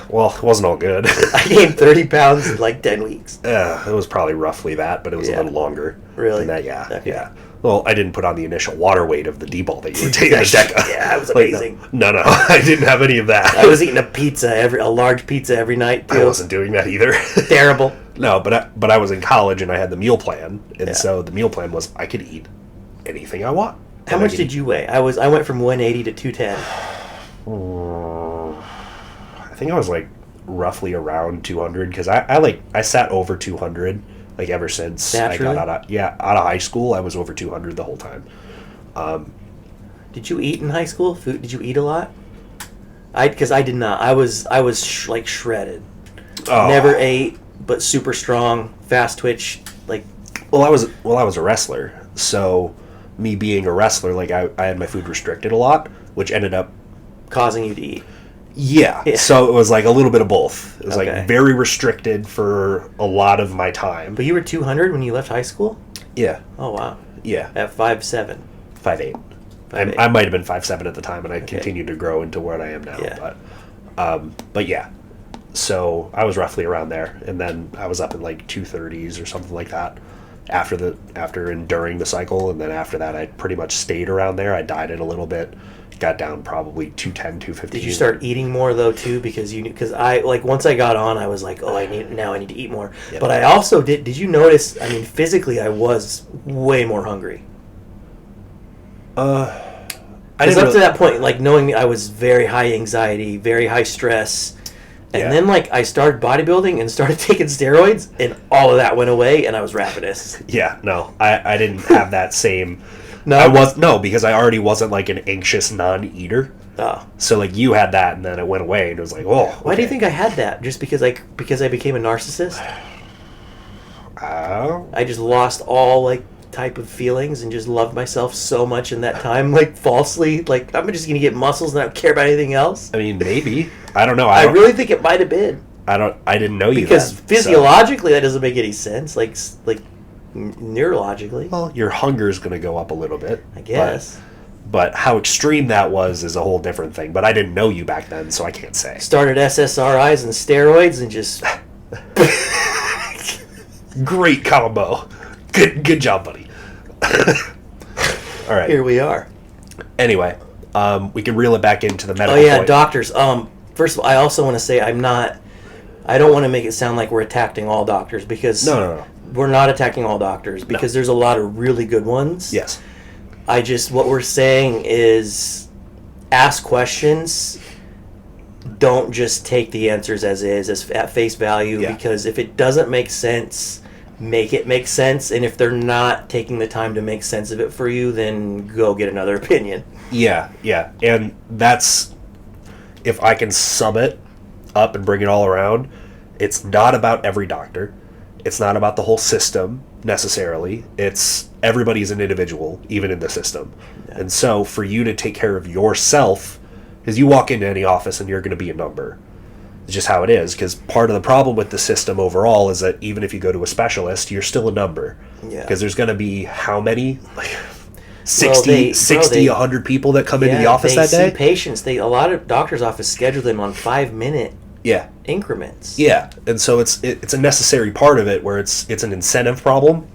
Well, well, it wasn't all good. I gained 30 pounds in like 10 weeks. It was probably roughly that, but it was a little longer. Really? Than that, yeah. Okay. Yeah. Well, I didn't put on the initial water weight of the D-ball that you were taking the deck of. Yeah, it was amazing. No, I didn't have any of that. I was eating a large pizza every night too. I wasn't doing that either. Terrible. No, but I was in college and I had the meal plan, and so the meal plan was I could eat anything I want. How much did you weigh? I went from 180 to 210. I think I was like roughly around 200 because I sat over 200 like ever since Naturally? I got out of high school. I was over 200 the whole time. Did you eat in high school? Food? Did you eat a lot? Because I did not. I was like shredded. Oh. Never ate, but super strong, fast twitch. Like, Well, I was a wrestler, so me being a wrestler, like I had my food restricted a lot, which ended up causing you to eat. Yeah. So it was like a little bit of both. It was Okay. like very restricted for a lot of my time. But you were 200 when you left high school? Yeah. Oh wow. Yeah. At 5'7". 5'8". 5'8". I might have been 5'7" at the time, and I continued to grow into what I am now. Yeah. But yeah. So I was roughly around there, and then I was up in like 230s or something like that after and during the cycle, and then after that I pretty much stayed around there. I dieted a little bit, got down probably 210, 215. Did you start eating more though too? Because I like once I got on, I was like, oh, I need to eat more. Yep. But I also did you notice? I mean, physically, I was way more hungry. I Because didn't up to that point, like knowing me, I was very high anxiety, very high stress. And Yeah. then, like, I started bodybuilding and started taking steroids, and all of that went away, and I was ravenous. Yeah, no, I didn't have that same. No? Because I already wasn't like an anxious non-eater. Oh. So like you had that, and then it went away, and it was like, oh. Why do you think I had that? Just because I became a narcissist? I just lost all, like, type of feelings and just loved myself so much in that time, like, falsely. Like, I'm just going to get muscles and I don't care about anything else. I mean, maybe. I don't know. I really think it might have been. I didn't know you Because then, physiologically, that doesn't make any sense. Like neurologically. well, your hunger's going to go up a little bit, I guess. But how extreme that was is a whole different thing. But I didn't know you back then, so I can't say. Started SSRIs and steroids and just... Great combo. Good job, buddy. All right. Here we are. Anyway, we can reel it back into the Oh medical yeah, point. doctors. First of all, I also want to say I don't want to make it sound like we're attacking all doctors, because No. we're not attacking all doctors, because there's a lot of really good ones. Yes. What we're saying is ask questions. Don't just take the answers as is, as at face value, Yeah. because if it doesn't make sense, make it make sense. And if they're not taking the time to make sense of it for you, then go get another opinion. Yeah. And that's, if I can sum it up and bring it all around, it's not about every doctor. It's not about the whole system necessarily. It's everybody's an individual, even in the system. Yeah. And so for you to take care of yourself, because you walk into any office and you're going to be a number. It's just how it is, because part of the problem with the system overall is that even if you go to a specialist, you're still a number. Yeah. Because there's going to be how many? Like 60, 100 people that come into the office that day? They see patients. A lot of doctors' offices schedule them on 5-minute increments. Yeah, and so it's a necessary part of it where it's an incentive problem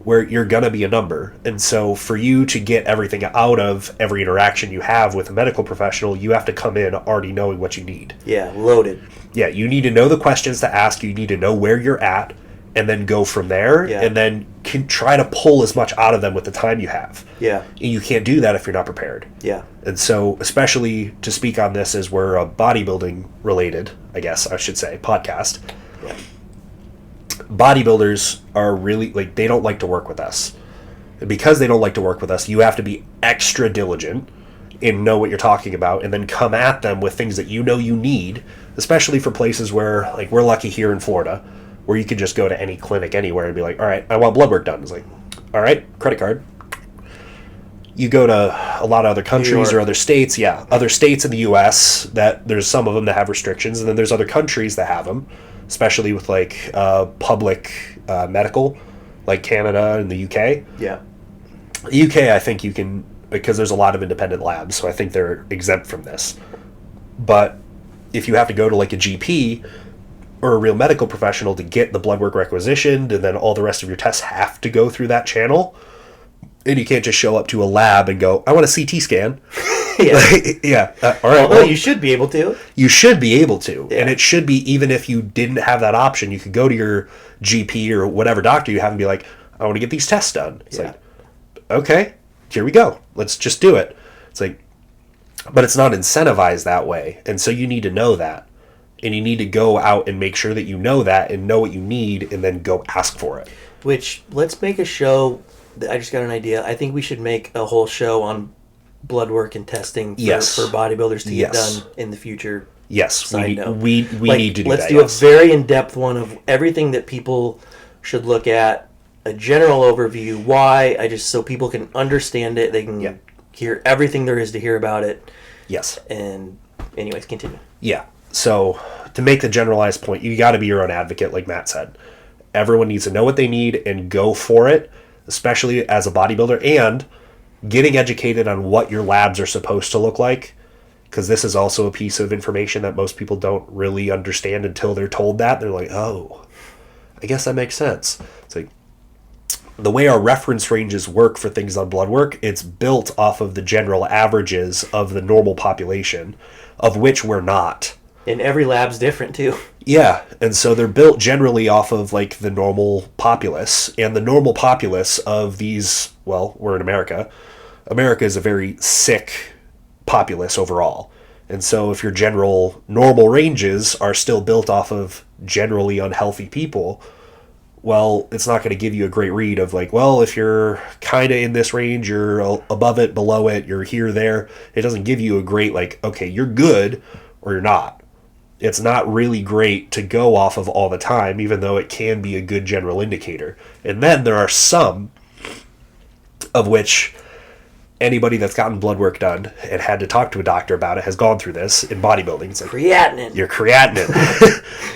where you're going to be a number. And so for you to get everything out of every interaction you have with a medical professional, you have to come in already knowing what you need. Yeah, loaded. Yeah, you need to know the questions to ask. You need to know where you're at, and then go from there, and then can try to pull as much out of them with the time you have. Yeah. And you can't do that if you're not prepared. Yeah. And so, especially to speak on this as we're a bodybuilding related, I guess I should say, podcast. Yeah. Bodybuilders are really, like, they don't like to work with us. And because they don't like to work with us, you have to be extra diligent and know what you're talking about, and then come at them with things that you know you need, especially for places where, like, we're lucky here in Florida, where you could just go to any clinic anywhere and be like, all right, I want blood work done. It's like, all right, credit card. You go to a lot of other countries or other states, other states in the U.S. that there's some of them that have restrictions, and then there's other countries that have them, especially with like public medical, like Canada and the U.K. Yeah. The U.K. I think you can, because there's a lot of independent labs, so I think they're exempt from this. But if you have to go to like a GP or a real medical professional to get the blood work requisitioned, and then all the rest of your tests have to go through that channel, and you can't just show up to a lab and go, I want a CT scan. Yeah. All right. Well, you should be able to. You should be able to. Yeah. And it should be, even if you didn't have that option, you could go to your GP or whatever doctor you have and be like, I want to get these tests done. It's like, okay, here we go. Let's just do it. It's like, but it's not incentivized that way. And so you need to know that. And you need to go out and make sure that you know that and know what you need, and then go ask for it. Which, let's make a show. I just got an idea. I think we should make a whole show on blood work and testing for bodybuilders to get done in the future. Yes, we need to do that. Let's do a very in-depth one of everything that people should look at, a general overview, why, so people can understand it, they can hear everything there is to hear about it. Yes. And anyways, continue. Yeah. So to make the generalized point, you got to be your own advocate, like Matt said. Everyone needs to know what they need and go for it, especially as a bodybuilder, and getting educated on what your labs are supposed to look like, because this is also a piece of information that most people don't really understand until they're told that. They're like, oh, I guess that makes sense. It's like, the way our reference ranges work for things on blood work, it's built off of the general averages of the normal population, of which we're not. And every lab's different too. Yeah, and so they're built generally off of like the normal populace, and the normal populace of these, well, we're in America. America is a very sick populace overall. And so if your general normal ranges are still built off of generally unhealthy people, well, it's not going to give you a great read of like, well, if you're kind of in this range, you're above it, below it, you're here, there. It doesn't give you a great like, okay, you're good or you're not. It's not really great to go off of all the time, even though it can be a good general indicator. And then there are some of which anybody that's gotten blood work done and had to talk to a doctor about it has gone through this in bodybuilding. It's like, creatinine. Your creatinine.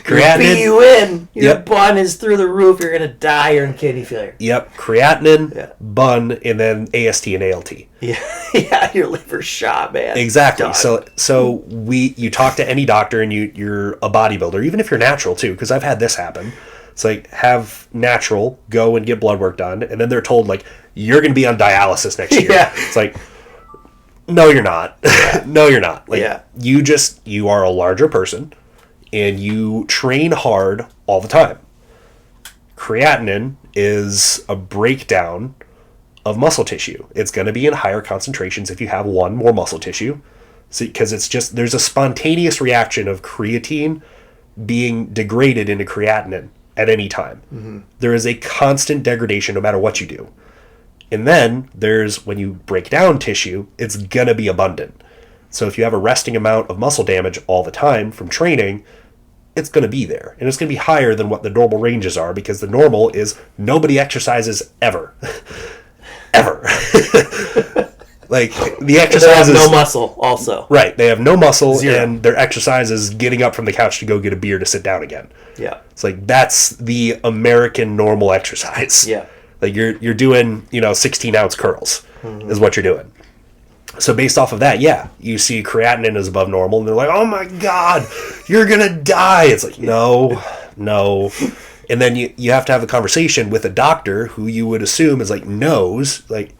Creatinine. Your BUN. Your bun is through the roof. You're going to die. You're in kidney failure. Yep. Creatinine, bun, and then AST and ALT. Yeah, your liver's shot, man. Exactly. So you talk to any doctor, and you're a bodybuilder, even if you're natural too, because I've had this happen. It's like, have natural, go and get blood work done, and then they're told like, you're going to be on dialysis next year. Yeah. It's like, no, you're not. No, you're not. Like, you are a larger person, and you train hard all the time. Creatinine is a breakdown of muscle tissue. It's going to be in higher concentrations if you have more muscle tissue, because there's a spontaneous reaction of creatine being degraded into creatinine at any time. Mm-hmm. There is a constant degradation no matter what you do. And then when you break down tissue, it's going to be abundant. So if you have a resting amount of muscle damage all the time from training, it's going to be there. And it's going to be higher than what the normal ranges are, because the normal is nobody exercises ever. Ever. Like, the exercise they have no muscle also. Right. They have no muscle. Zero. And their exercise is getting up from the couch to go get a beer to sit down again. Yeah. It's like, that's the American normal exercise. Yeah. Like, you're doing, 16-ounce curls is what you're doing. So based off of that, you see creatinine is above normal, and they're like, oh my God, you're going to die. It's like, no. And then you have to have a conversation with a doctor who you would assume is like, knows, like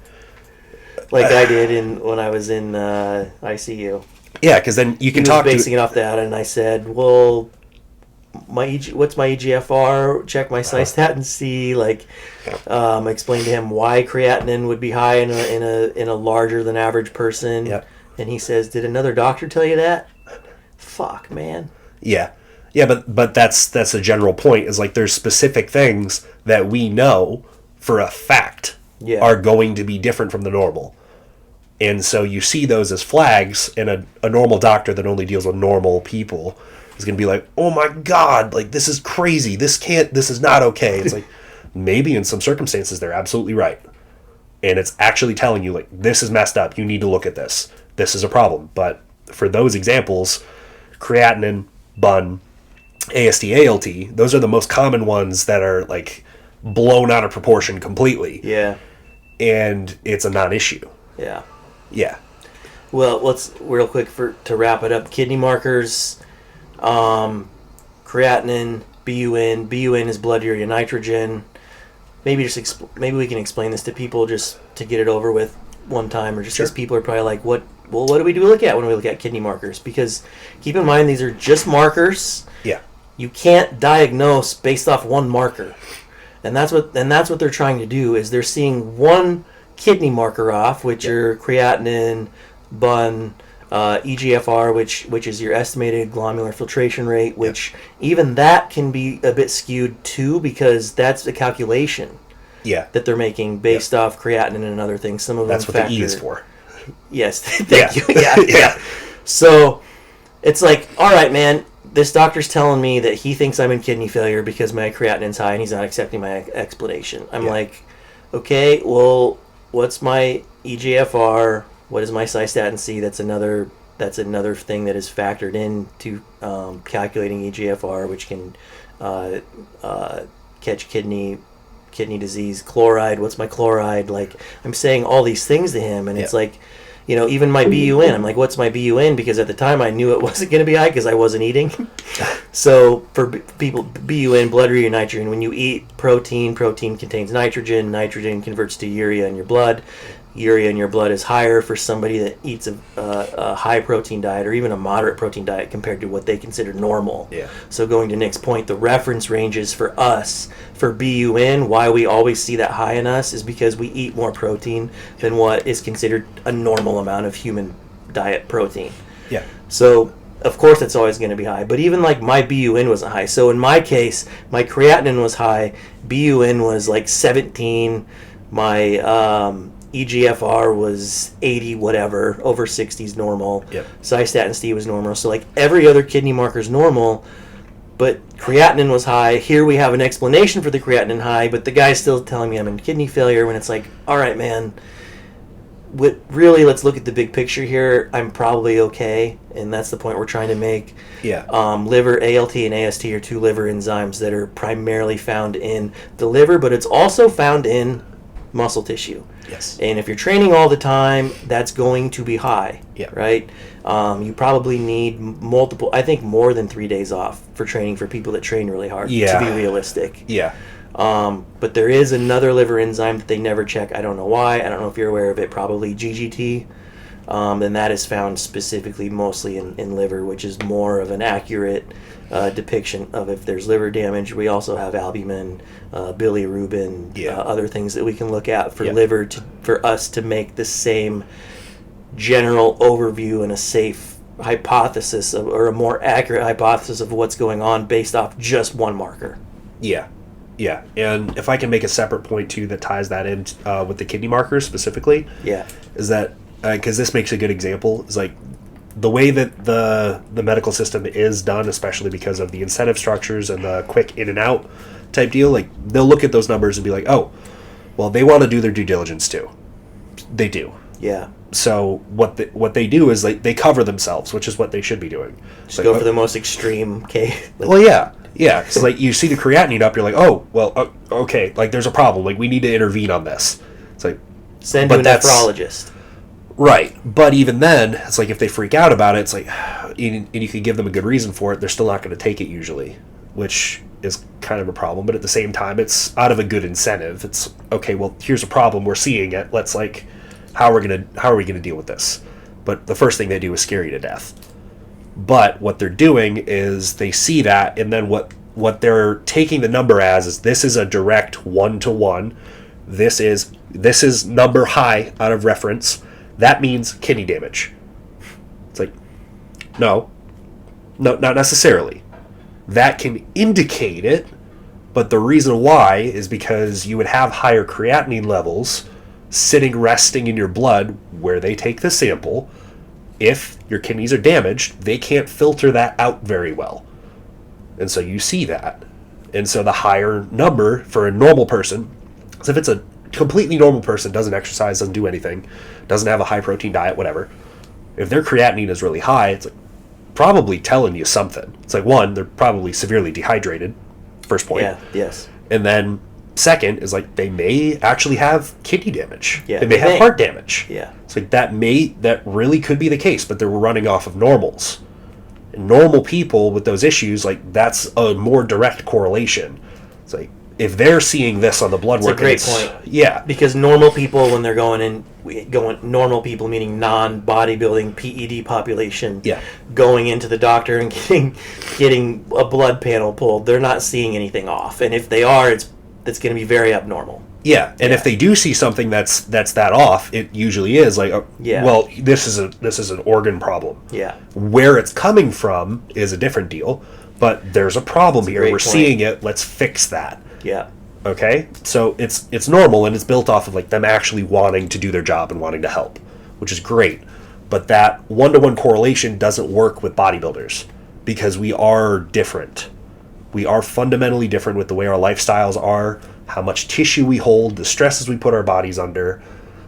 I did when I was in ICU. Yeah, because then you can he talk was basing it off that, and I said, well, what's my EGFR? Check my cystatin C. Explain to him why creatinine would be high in a larger than average person. Yep. And he says, "Did another doctor tell you that?" Fuck, man. Yeah, but that's a general point. Is like, there's specific things that we know for a fact are going to be different from the normal. And so you see those as flags, and a normal doctor that only deals with normal people is going to be like, oh my God, like, this is crazy. This is not okay. It's like, maybe in some circumstances they're absolutely right. And it's actually telling you, like, this is messed up. You need to look at this. This is a problem. But for those examples, creatinine, BUN, AST, ALT, those are the most common ones that are, like, blown out of proportion completely. Yeah. And it's a non-issue. Yeah. Yeah. Well, let's real quick to wrap it up. Kidney markers. Creatinine, BUN is blood urea nitrogen. Maybe we can explain this to people just to get it over with one time, or just because people are probably like, what do we look at when we look at kidney markers? Because keep in mind, these are just markers. Yeah. You can't diagnose based off one marker. And that's what they're trying to do, is they're seeing one kidney marker off, which are creatinine, BUN, EGFR, which is your estimated glomerular filtration rate, which even that can be a bit skewed too, because that's a calculation that they're making based off creatinine and other things. Some of that's them what the E is for. Yes, thank you. Yeah. So it's like, all right, man, this doctor's telling me that he thinks I'm in kidney failure because my creatinine's high, and he's not accepting my explanation. I'm like, okay, well, what's my EGFR? What is my cystatin C? That's another thing that is factored into calculating EGFR, which can catch kidney disease. Chloride, what's my chloride? Like, I'm saying all these things to him, and it's like, even my BUN. I'm like, what's my BUN? Because at the time I knew it wasn't going to be high because I wasn't eating. So for people, BUN, blood urea nitrogen, when you eat protein contains nitrogen. Nitrogen converts to urea in your blood. Urea in your blood is higher for somebody that eats a high protein diet, or even a moderate protein diet, compared to what they consider normal. Yeah. So going to Nick's point, the reference ranges for us for BUN, why we always see that high in us, is because we eat more protein than what is considered a normal amount of human diet protein. Yeah. So of course it's always going to be high. But even like my BUN wasn't high. So in my case, my creatinine was high. BUN was like 17. My EGFR was 80, whatever, over 60 is normal. Yep. Cystatin C was normal. So like every other kidney marker is normal, but creatinine was high. Here we have an explanation for the creatinine high, but the guy's still telling me I'm in kidney failure, when it's like, all right, man, really, let's look at the big picture here. I'm probably okay, and that's the point we're trying to make. Yeah. Liver, ALT and AST are two liver enzymes that are primarily found in the liver, but it's also found in muscle tissue. Yes. And if you're training all the time, that's going to be high. Yeah. Right? You probably need more than 3 days off for training for people that train really hard, to be realistic. Yeah. But there is another liver enzyme that they never check. I don't know why. I don't know if you're aware of it. Probably GGT. And that is found specifically mostly in liver, which is more of an accurate depiction of if there's liver damage. We also have albumin, bilirubin, other things that we can look at for liver for us to make the same general overview and a safe hypothesis or a more accurate hypothesis of what's going on based off just one marker. Yeah. Yeah. And if I can make a separate point too that ties that in with the kidney markers specifically, is that because this makes a good example, is like the way that the medical system is done, especially because of the incentive structures and the quick in and out type deal. Like, they'll look at those numbers and be like, oh, well, they want to do their due diligence too. They do. Yeah. So what they do is they cover themselves, which is what they should be doing. Just go for the most extreme case. Well, yeah. So like you see the creatinine up, you're like, oh, well, okay, like there's a problem. Like we need to intervene on this. It's like send to a nephrologist. Right, but even then, it's like if they freak out about it, it's like, and you can give them a good reason for it, they're still not going to take it usually, which is kind of a problem. But at the same time, it's out of a good incentive. It's okay. Well, here's a problem. We're seeing it. Let's how are we going to deal with this? But the first thing they do is scare you to death. But what they're doing is they see that, and then what they're taking the number as is this is a direct 1-to-1. This is number high out of reference. That means kidney damage. It's like, no, not necessarily. That can indicate it, but the reason why is because you would have higher creatinine levels resting in your blood where they take the sample. If your kidneys are damaged, they can't filter that out very well. And so you see that. And so the higher number for a normal person, so if it's a completely normal person, doesn't exercise, doesn't do anything, doesn't have a high protein diet, whatever, if their creatinine is really high, it's like probably telling you something. It's like, one, they're probably severely dehydrated, first point. Yeah, yes. And then second is like they may actually have kidney damage. Yeah, they may have heart damage. Yeah. It's like that really could be the case, but they're running off of normals. Normal people with those issues, like, that's a more direct correlation. It's like, if they're seeing this on the blood work... It's a great point. Yeah. Because normal people, when they're normal people meaning non-bodybuilding PED population, going into the doctor and getting a blood panel pulled, they're not seeing anything off. And if they are, it's going to be very abnormal. Yeah, and if they do see something that's that off, it usually is like, well, this is an organ problem. Yeah. Where it's coming from is a different deal, but there's a problem here. We're seeing it. Let's fix that. Yeah. Okay? So it's normal, and it's built off of like them actually wanting to do their job and wanting to help, which is great. But that one-to-one correlation doesn't work with bodybuilders because we are different. We are fundamentally different with the way our lifestyles are, how much tissue we hold, the stresses we put our bodies under.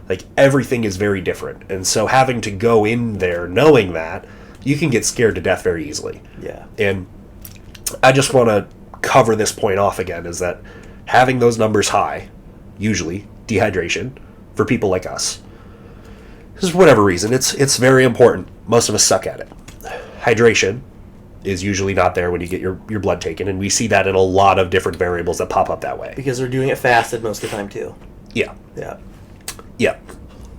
Like, everything is very different. And so having to go in there knowing that, you can get scared to death very easily. Yeah. And I just want to cover this point off again, is that having those numbers high, usually dehydration, for people like us, is for whatever reason, it's very important. Most of us suck at it. Hydration is usually not there when you get your blood taken, and we see that in a lot of different variables that pop up that way. Because they're doing it fasted most of the time, too. Yeah. Yeah. Yeah.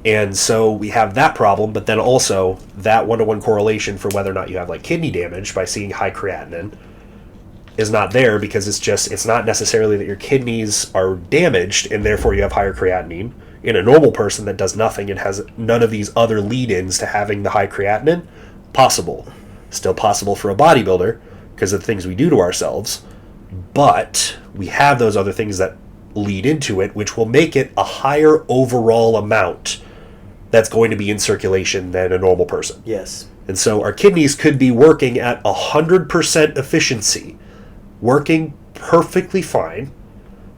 And so we have that problem, but then also that one-to-one correlation for whether or not you have like kidney damage by seeing high creatinine is not there, because it's not necessarily that your kidneys are damaged and therefore you have higher creatinine. In a normal person that does nothing and has none of these other lead-ins to having the high creatinine, possible. Still possible for a bodybuilder because of the things we do to ourselves, but we have those other things that lead into it, which will make it a higher overall amount that's going to be in circulation than a normal person. Yes. And so our kidneys could be working at 100% efficiency, working perfectly fine,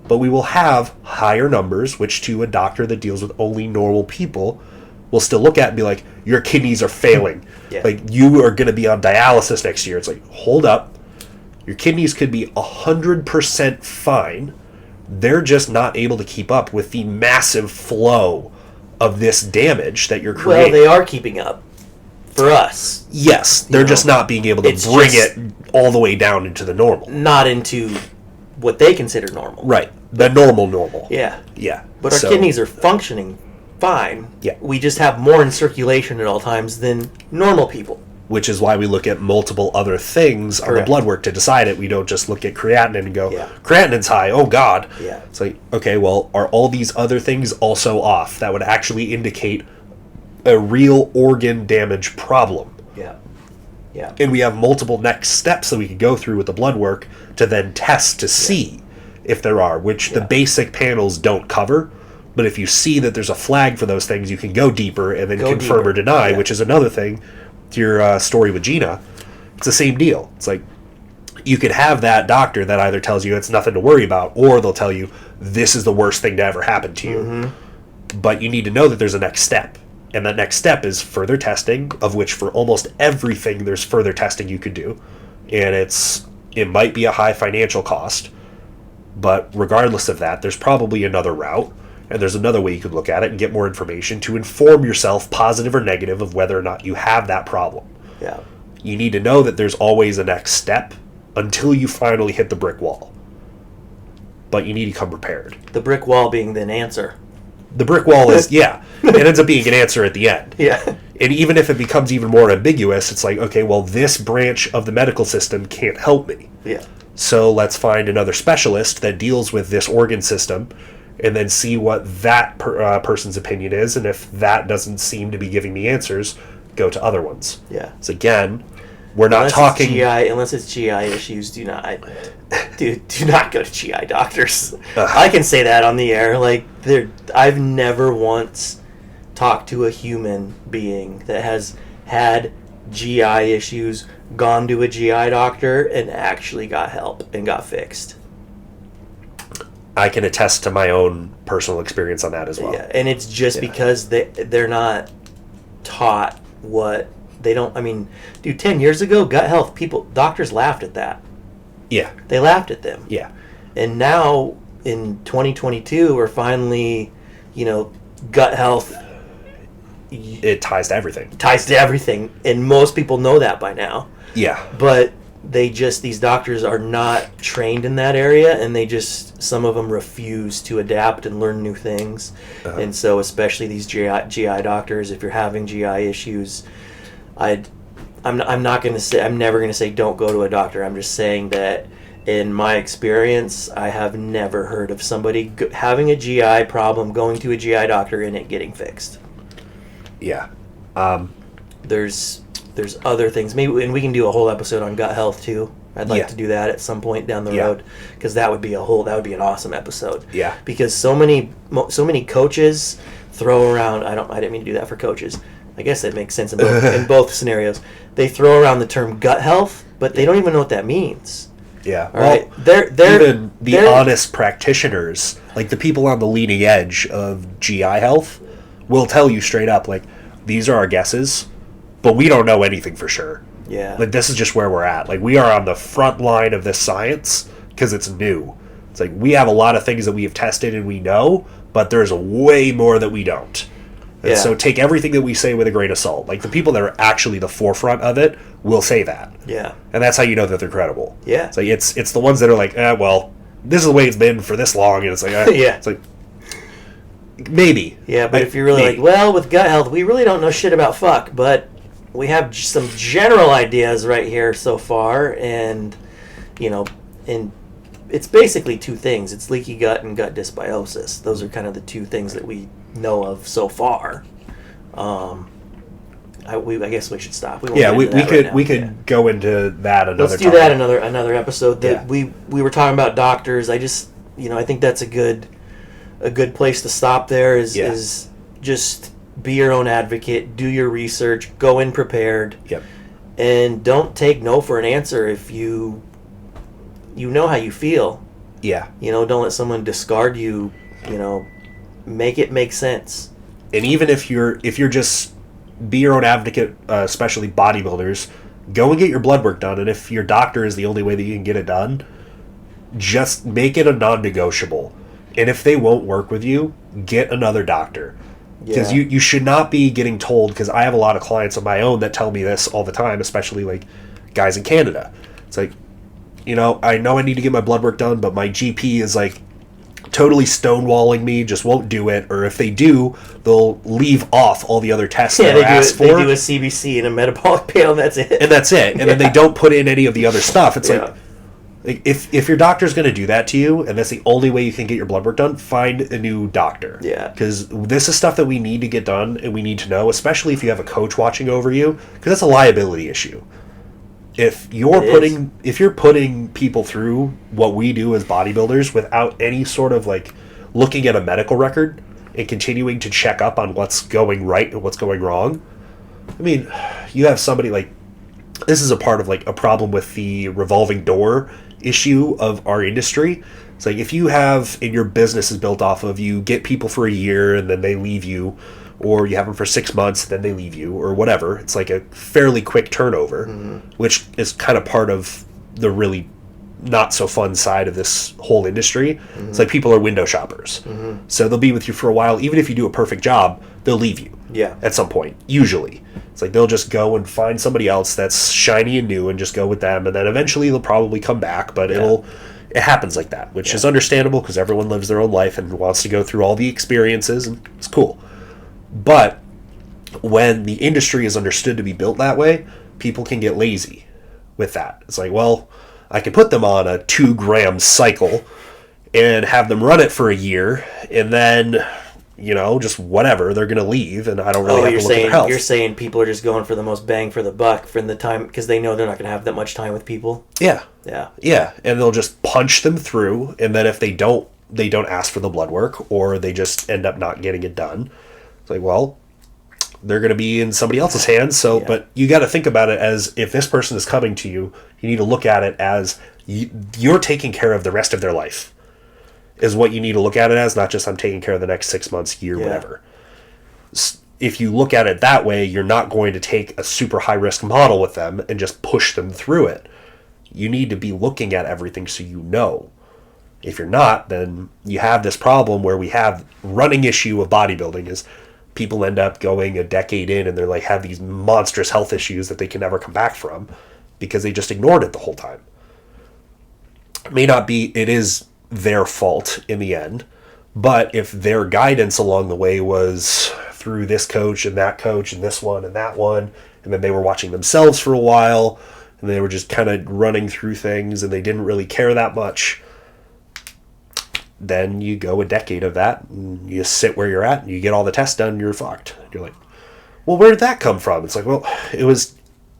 but we will have higher numbers, which to a doctor that deals with only normal people will still look at and be like, your kidneys are failing. Yeah. Like, you are going to be on dialysis next year. It's like, hold up. Your kidneys could be 100% fine. They're just not able to keep up with the massive flow of this damage that you're creating. Well, they are keeping up. For us. Yes, they're just not being able to bring it all the way down into the normal. Not into what they consider normal. Right. The normal. Yeah. Yeah. But our kidneys are functioning fine. Yeah. We just have more in circulation at all times than normal people. Which is why we look at multiple other things on the blood work to decide it. We don't just look at creatinine and go, creatinine's high, oh God. Yeah. It's like, okay, well, are all these other things also off? That would actually indicate a real organ damage problem. Yeah. Yeah. And we have multiple next steps that we could go through with the blood work to then test to see if there are, which the basic panels don't cover. But if you see that there's a flag for those things, you can go deeper and then confirm or deny, which is another thing to your story with Gina. It's the same deal. It's like, you could have that doctor that either tells you it's nothing to worry about, or they'll tell you this is the worst thing to ever happen to you. Mm-hmm. But you need to know that there's a next step. And that next step is further testing, of which for almost everything there's further testing you could do. And it might be a high financial cost, but regardless of that, there's probably another route, and there's another way you could look at it and get more information to inform yourself, positive or negative, of whether or not you have that problem. Yeah. You need to know that there's always a next step until you finally hit the brick wall. But you need to come prepared. The brick wall being the answer. The brick wall is, it ends up being an answer at the end. Yeah. And even if it becomes even more ambiguous, it's like, okay, well, this branch of the medical system can't help me. Yeah. So let's find another specialist that deals with this organ system and then see what that person's opinion is. And if that doesn't seem to be giving me answers, go to other ones. Yeah. So again, we're not talking... Unless it's GI issues, do not go to GI doctors. I can say that on the air. Like, I've never once talked to a human being that has had GI issues, gone to a GI doctor, and actually got help and got fixed. I can attest to my own personal experience on that as well. Yeah, and it's just because they're not taught what... They don't, 10 years ago, gut health, doctors laughed at that. Yeah. They laughed at them. Yeah. And now, in 2022, we're finally, gut health it ties to everything. Ties to everything, and most people know that by now. Yeah. But these doctors are not trained in that area, and some of them refuse to adapt and learn new things. And so especially these GI doctors, if you're having GI issues, I'm never going to say don't go to a doctor. I'm just saying that in my experience, I have never heard of somebody having a GI problem, going to a GI doctor, and it getting fixed. Yeah. There's other things. Maybe, and we can do a whole episode on gut health too. I'd like to do that at some point down the road, because that would be an awesome episode. Yeah. Because so many coaches throw around. I didn't mean to do that for coaches. I guess that makes sense in both scenarios. They throw around the term gut health, but they don't even know what that means. Yeah. All right. Even the honest practitioners, like the people on the leading edge of GI health, will tell you straight up, like, these are our guesses, but we don't know anything for sure. Yeah. Like, this is just where we're at. Like, we are on the front line of this science because it's new. It's like, we have a lot of things that we have tested and we know, but there's way more that we don't. And so take everything that we say with a grain of salt. Like, the people that are actually the forefront of it will say that. Yeah. And that's how you know that they're credible. Yeah. It's like, it's the ones that are like, well, this is the way it's been for this long, and it's like, yeah. It's like, maybe. Yeah, but if you're really like, well, with gut health, we really don't know shit about fuck, but we have some general ideas right here so far, and, and it's basically two things. It's leaky gut and gut dysbiosis. Those are kind of the two things that we know of so far. I guess we should stop. We could go into that another time. Let's do that another episode. We were talking about doctors. I think that's a good place to stop there is just be your own advocate, do your research, go in prepared. Yep. And don't take no for an answer if you know how you feel. Yeah. Don't let someone discard you, make it make sense. And even if you're just be your own advocate, especially bodybuilders, go and get your blood work done, and if your doctor is the only way that you can get it done, just make it a non-negotiable. And if they won't work with you, get another doctor. Because you should not be getting told, because I have a lot of clients of my own that tell me this all the time, especially like guys in Canada. It's like, I know I need to get my blood work done, but my GP is like totally stonewalling me, just won't do it. Or if they do, they'll leave off all the other tests that are asked for. They do a CBC and a metabolic panel, and that's it. And that's it. And then they don't put in any of the other stuff. It's like, if your doctor's going to do that to you, and that's the only way you can get your blood work done, find a new doctor. Yeah. Because this is stuff that we need to get done, and we need to know, especially if you have a coach watching over you, because that's a liability issue. If you're putting people through what we do as bodybuilders without any sort of like looking at a medical record and continuing to check up on what's going right and what's going wrong, I mean, you have somebody like, this is a part of like a problem with the revolving door issue of our industry. It's like, if you have, and your business is built off of, you get people for a year and then they leave you, or you have them for 6 months, then they leave you, or whatever. It's like a fairly quick turnover, which is kind of part of the really not so fun side of this whole industry. It's like people are window shoppers. So they'll be with you for a while. Even if you do a perfect job, they'll leave you at some point, usually. It's like they'll just go and find somebody else that's shiny and new and just go with them, and then eventually they'll probably come back, but it happens like that, which is understandable because everyone lives their own life and wants to go through all the experiences, and it's cool. But when the industry is understood to be built that way, people can get lazy with that. It's like, well, I can put them on a 2-gram cycle and have them run it for a year, and then, just whatever, they're going to leave, and I don't really have to look at their health. You're saying people are just going for the most bang for the buck from the time, because they know they're not going to have that much time with people? Yeah. Yeah. And they'll just punch them through, and then if they don't ask for the blood work, or they just end up not getting it done. It's like, well, they're going to be in somebody else's hands. So, but you got to think about it as, if this person is coming to you, you need to look at it as you're taking care of the rest of their life, is what you need to look at it as, not just I'm taking care of the next 6 months, year, whatever. If you look at it that way, you're not going to take a super high risk model with them and just push them through it. You need to be looking at everything so you know. If you're not, then you have this problem where we have running issue of bodybuilding is people end up going a decade in and they're like have these monstrous health issues that they can never come back from because they just ignored it the whole time. It is their fault in the end, but if their guidance along the way was through this coach and this one and that one, and then they were watching themselves for a while and they were just kind of running through things and they didn't really care that much, then you go a decade of that and you sit where you're at and you get all the tests done and you're fucked. You're like, well, where did that come from? It's like, well, it was,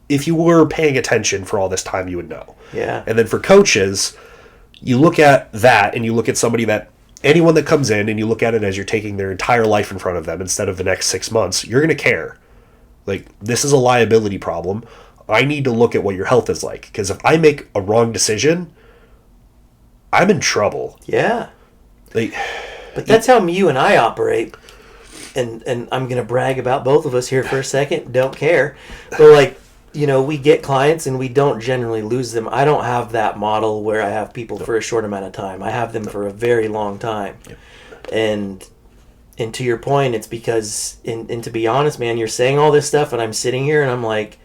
if you were paying attention for all this time, you would know. Yeah. And then for coaches, you look at that and you look at somebody that, anyone that comes in and you look at it as you're taking their entire life in front of them instead of the next 6 months, you're going to care. Like, this is a liability problem. I need to look at what your health is like. Because if I make a wrong decision, I'm in trouble. Yeah. Like, but that's how you and I operate. And I'm going to brag about both of us here for a second. Don't care. But, like, you know, we get clients and we don't generally lose them. I don't have that model where I have people for a short amount of time. I have them for a very long time. Yep. And to your point, it's because, and to be honest, man, you're saying all this stuff and I'm sitting here and I'm like,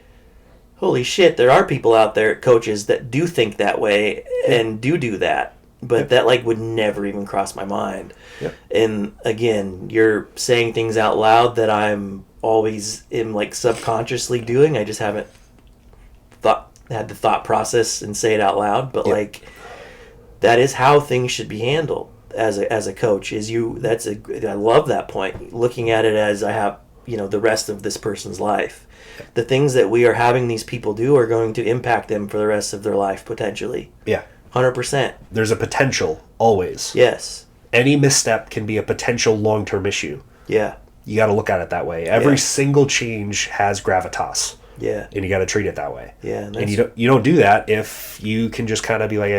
holy shit, there are people out there, coaches, that do think that way and do that. But that, like, would never even cross my mind. Yep. And again, you're saying things out loud that I'm always am, like, subconsciously doing. I just haven't had the thought process and say it out loud. But like, that is how things should be handled as a coach. I love that point. Looking at it as I have, you know, the rest of this person's life. The things that we are having these people do are going to impact them for the rest of their life potentially. Yeah. 100%. There's a potential, always. Yes. Any misstep can be a potential long-term issue. Yeah. You got to look at it that way. Every single change has gravitas. Yeah. And you got to treat it that way. Yeah. And you don't do that if you can just kind of be like,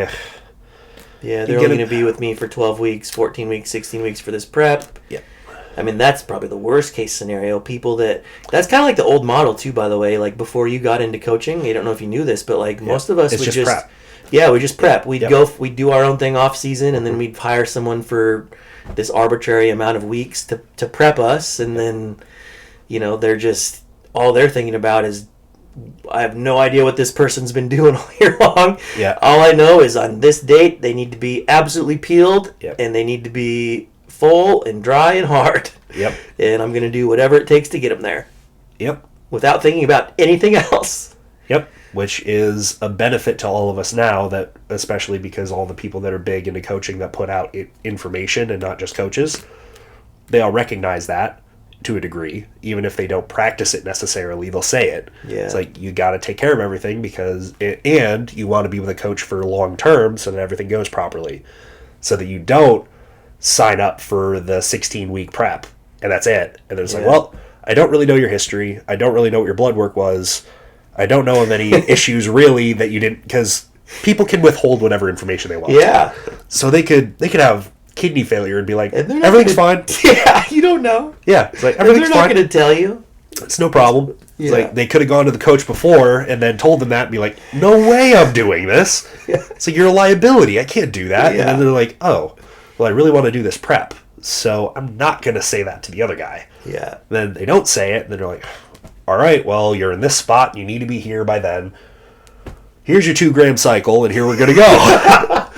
yeah, they're only going to be with me for 12 weeks, 14 weeks, 16 weeks for this prep. Yeah. I mean, that's probably the worst case scenario. People that's kind of like the old model too, by the way. Like, before you got into coaching, I don't know if you knew this, but like most of us would just prep. Yeah, we just prep. We'd we'd do our own thing off season, and then we'd hire someone for this arbitrary amount of weeks to prep us, and then, you know, all they're thinking about is, I have no idea what this person's been doing all year long. Yeah. All I know is on this date, they need to be absolutely peeled, and they need to be full and dry and hard. Yep. And I'm going to do whatever it takes to get them there. Yep. Without thinking about anything else. Yep. Which is a benefit to all of us now, that especially because all the people that are big into coaching that put out information and not just coaches, they all recognize that to a degree. Even if they don't practice it necessarily, they'll say it. Yeah. It's like, you got to take care of everything and you want to be with a coach for long term so that everything goes properly. So that you don't sign up for the 16-week prep and that's it. And then it's like, well, I don't really know your history. I don't really know what your blood work was. I don't know of any issues really that you didn't, because people can withhold whatever information they want. Yeah. So they could have kidney failure and be like, everything's fine. Yeah, you don't know. Yeah, it's like, everything's fine. They're not going to tell you. It's no problem. Yeah. It's like, they could have gone to the coach before and then told them that and be like, no way I'm doing this. It's like, you're a liability. I can't do that. Yeah. And then they're like, oh, well, I really want to do this prep, so I'm not going to say that to the other guy. Yeah. And then they don't say it, and then they're like, all right, well, you're in this spot, you need to be here by then. Here's your 2-gram cycle, and here we're going to go.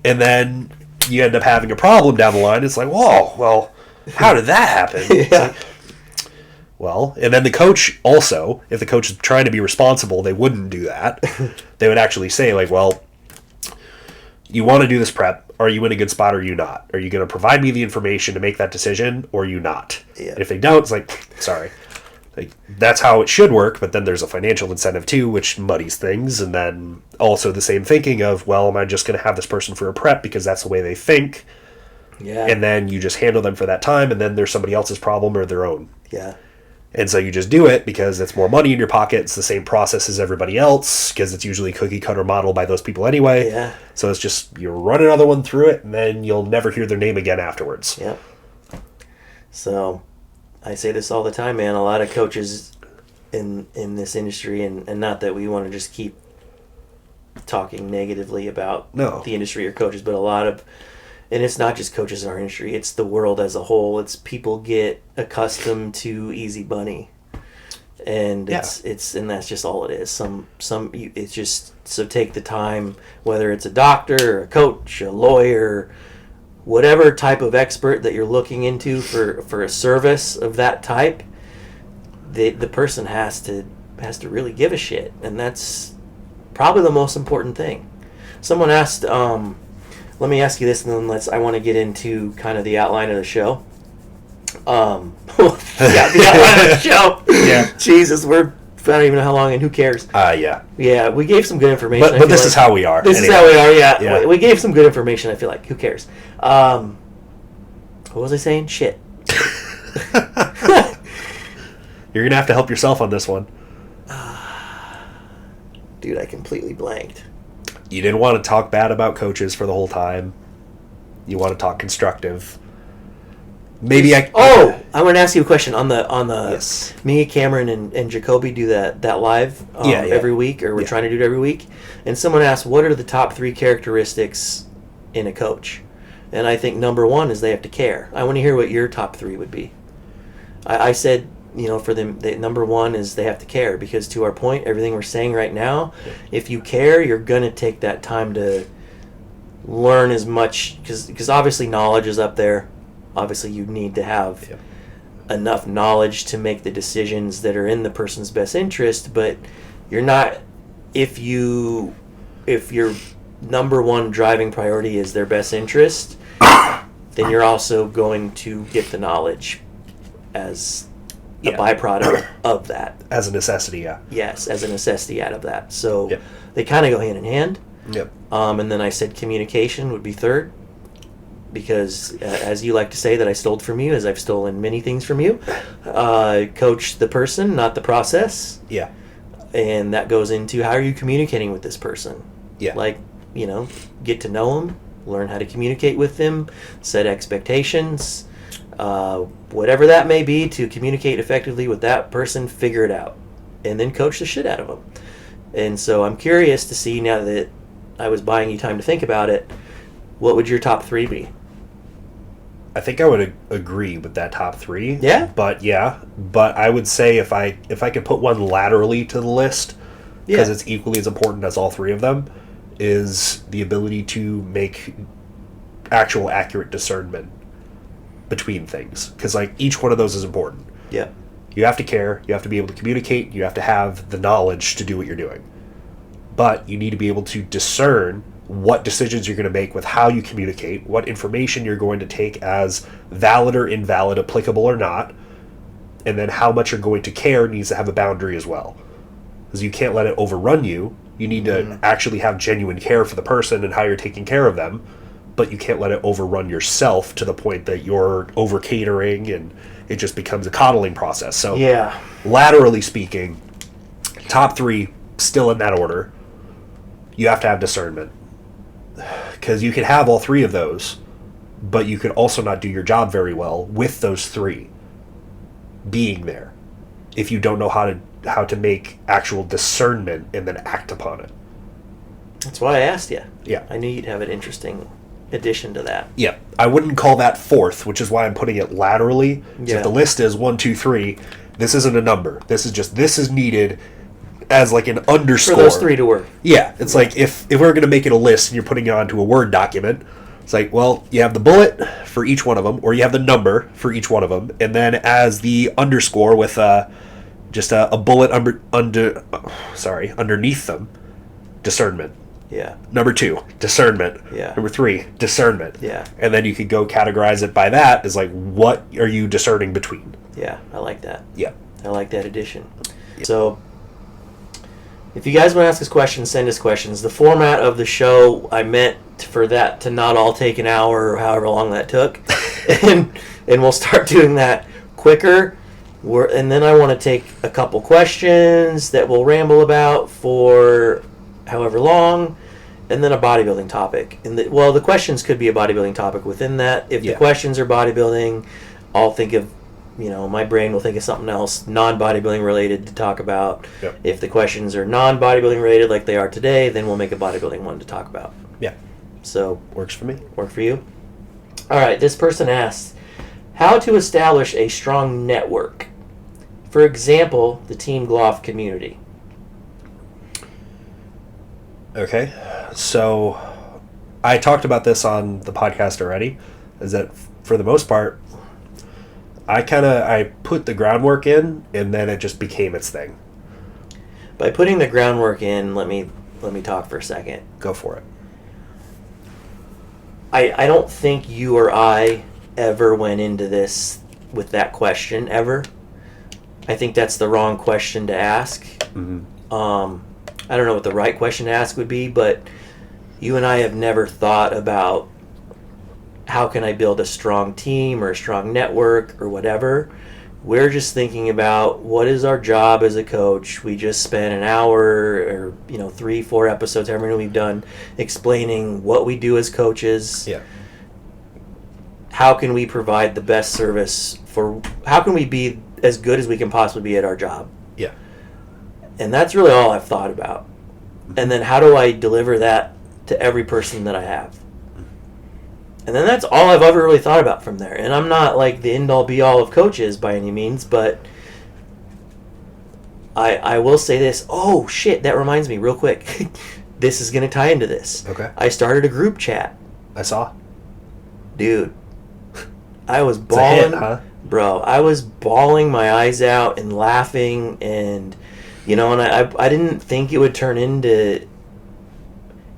And then you end up having a problem down the line. It's like, whoa, well, how did that happen? It's like, well, and then the coach also, if the coach is trying to be responsible, they wouldn't do that. They would actually say, like, well, you want to do this prep. Are you in a good spot or are you not? Are you going to provide me the information to make that decision or are you not? Yeah. And if they don't, it's like, sorry. Like, that's how it should work, but then there's a financial incentive too, which muddies things. And then also the same thinking of, well, am I just going to have this person for a prep because that's the way they think? Yeah. And then you just handle them for that time, and then there's somebody else's problem or their own. Yeah. And so you just do it because it's more money in your pocket. It's the same process as everybody else because it's usually cookie cutter model by those people anyway. Yeah. So it's just, you run another one through it, and then you'll never hear their name again afterwards. Yep. So I say this all the time, man. A lot of coaches in this industry, and not that we want to just keep talking negatively about the industry or coaches, but a lot of and it's not just coaches in our industry, it's the world as a whole. It's people get accustomed to easy money. And it's and that's just all it is. It's just, so take the time, whether it's a doctor, a coach, a lawyer, whatever type of expert that you're looking into for a service of that type, the person has to really give a shit, and that's probably the most important thing. Someone asked, let me ask you this, and then I want to get into kind of the outline of the show. The outline of the show. Yeah. Jesus, I don't even know how long, and who cares? Yeah, we gave some good information. But this is how we are. This is how we are, yeah. We gave some good information, I feel like. Who cares? What was I saying? Shit. You're going to have to help yourself on this one. Dude, I completely blanked. You didn't want to talk bad about coaches for the whole time. You want to talk constructive. Maybe I want to ask you a question on the yes. Me, Cameron, and Jacoby do that live every week, or we're trying to do it every week. And someone asked, what are the top 3 characteristics in a coach? And I think number 1 is they have to care. I want to hear what your top 3 would be. I said, for them, number 1 is they have to care, because to our point, everything we're saying right now, if you care, you're going to take that time to learn as much, because obviously knowledge is up there. Obviously, you need to have enough knowledge to make the decisions that are in the person's best interest, but you're not, if your number 1 driving priority is their best interest, then you're also going to get the knowledge as a byproduct of that. As a necessity, yeah. Yes, as a necessity out of that. So they kind of go hand in hand. Yep. And then I said communication would be 3rd. Because, as you like to say that I stole from you, as I've stolen many things from you, coach the person, not the process. Yeah. And that goes into, how are you communicating with this person? Yeah. Like, get to know them, learn how to communicate with them, set expectations, whatever that may be to communicate effectively with that person, figure it out. And then coach the shit out of them. And so I'm curious to see, now that I was buying you time to think about it, what would your top 3 be? I think I would agree with that top 3. Yeah? But I would say if I could put one laterally to the list, because it's equally as important as all 3 of them, is the ability to make actual accurate discernment between things. Because each one of those is important. Yeah. You have to care, you have to be able to communicate, you have to have the knowledge to do what you're doing. But you need to be able to discern what decisions you're going to make with how you communicate, what information you're going to take as valid or invalid, applicable or not, and then how much you're going to care needs to have a boundary as well. Because you can't let it overrun you. You need to actually have genuine care for the person and how you're taking care of them, but you can't let it overrun yourself to the point that you're over catering and it just becomes a coddling process. So, laterally speaking, top 3, still in that order, you have to have discernment. Because you could have all 3 of those, but you could also not do your job very well with those 3 being there if you don't know how to make actual discernment and then act upon it. That's why I asked you. Yeah. I knew you'd have an interesting addition to that. Yeah. I wouldn't call that 4th, which is why I'm putting it laterally. So if the list is 1, 2, 3, this isn't a number. This is needed as an underscore. For those 3 to work. Yeah. It's like if we're going to make it a list and you're putting it onto a Word document, it's like, well, you have the bullet for each one of them, or you have the number for each one of them, and then as the underscore with just a bullet underneath them, discernment. Yeah. Number 2, discernment. Yeah. Number 3, discernment. Yeah. And then you could go categorize it by that as what are you discerning between? Yeah, I like that. Yeah. I like that addition. Yeah. So, if you guys want to ask us questions, send us questions. The format of the show, I meant for that to not all take an hour or however long that took. and we'll start doing that quicker. And then I want to take a couple questions that we'll ramble about for however long, and then a bodybuilding topic. And the questions could be a bodybuilding topic within that. If the questions are bodybuilding, I'll think of, my brain will think of something else non-bodybuilding related to talk about. Yep. If the questions are non-bodybuilding related like they are today, then we'll make a bodybuilding one to talk about. Yeah. So works for me. Work for you? All right, this person asks, how to establish a strong network. For example, the Team GLOFF community. Okay, so I talked about this on the podcast already, is that for the most part, I put the groundwork in, and then it just became its thing. By putting the groundwork in, let me talk for a second. Go for it. I don't think you or I ever went into this with that question, ever. I think that's the wrong question to ask. Mm-hmm. I don't know what the right question to ask would be, but you and I have never thought about how can I build a strong team or a strong network or whatever. We're just thinking about what is our job as a coach. We just spent an hour or 3-4 episodes, however many we've done, explaining what we do as coaches. Yeah. How can we provide the best service how can we be as good as we can possibly be at our job? Yeah. And that's really all I've thought about. And then how do I deliver that to every person that I have? And then that's all I've ever really thought about from there. And I'm not like the end-all be-all of coaches by any means, but I will say this. Oh, shit, that reminds me real quick. This is going to tie into this. Okay. I started a group chat. I saw. Dude, I was It's a hit, bawling. huh? Bro, I was bawling my eyes out and laughing, and and I didn't think it would turn into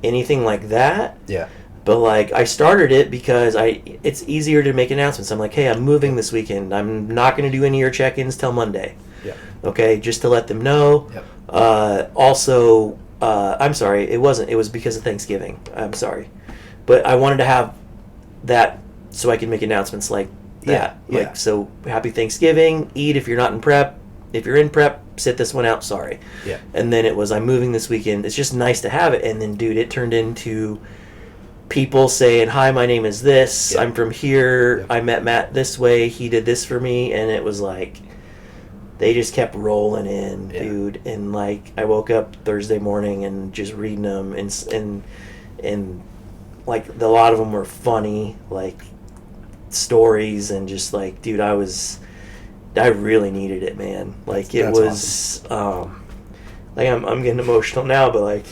anything like that. Yeah. But like I started it because it's easier to make announcements. I'm like, hey, I'm moving this weekend. I'm not going to do any of your check-ins till Monday. Yeah. Okay, just to let them know. Yep. Also, I'm sorry, it wasn't. It was because of Thanksgiving. I'm sorry, but I wanted to have that so I can make announcements like that. Yeah. Like, so happy Thanksgiving. Eat if you're not in prep. If you're in prep, sit this one out. Sorry. Yeah. And then it was, I'm moving this weekend. It's just nice to have it. And then, dude, it turned into people saying, hi, my name is this. Yeah. I'm from here. Yeah. I met Matt this way. He did this for me. And it was like, they just kept rolling in, Yeah. dude. And like, I woke up Thursday morning and just reading them, and like a lot of them were funny, like stories, and just like, dude, I really needed it, man. Like it That's was, like I'm getting emotional now, but like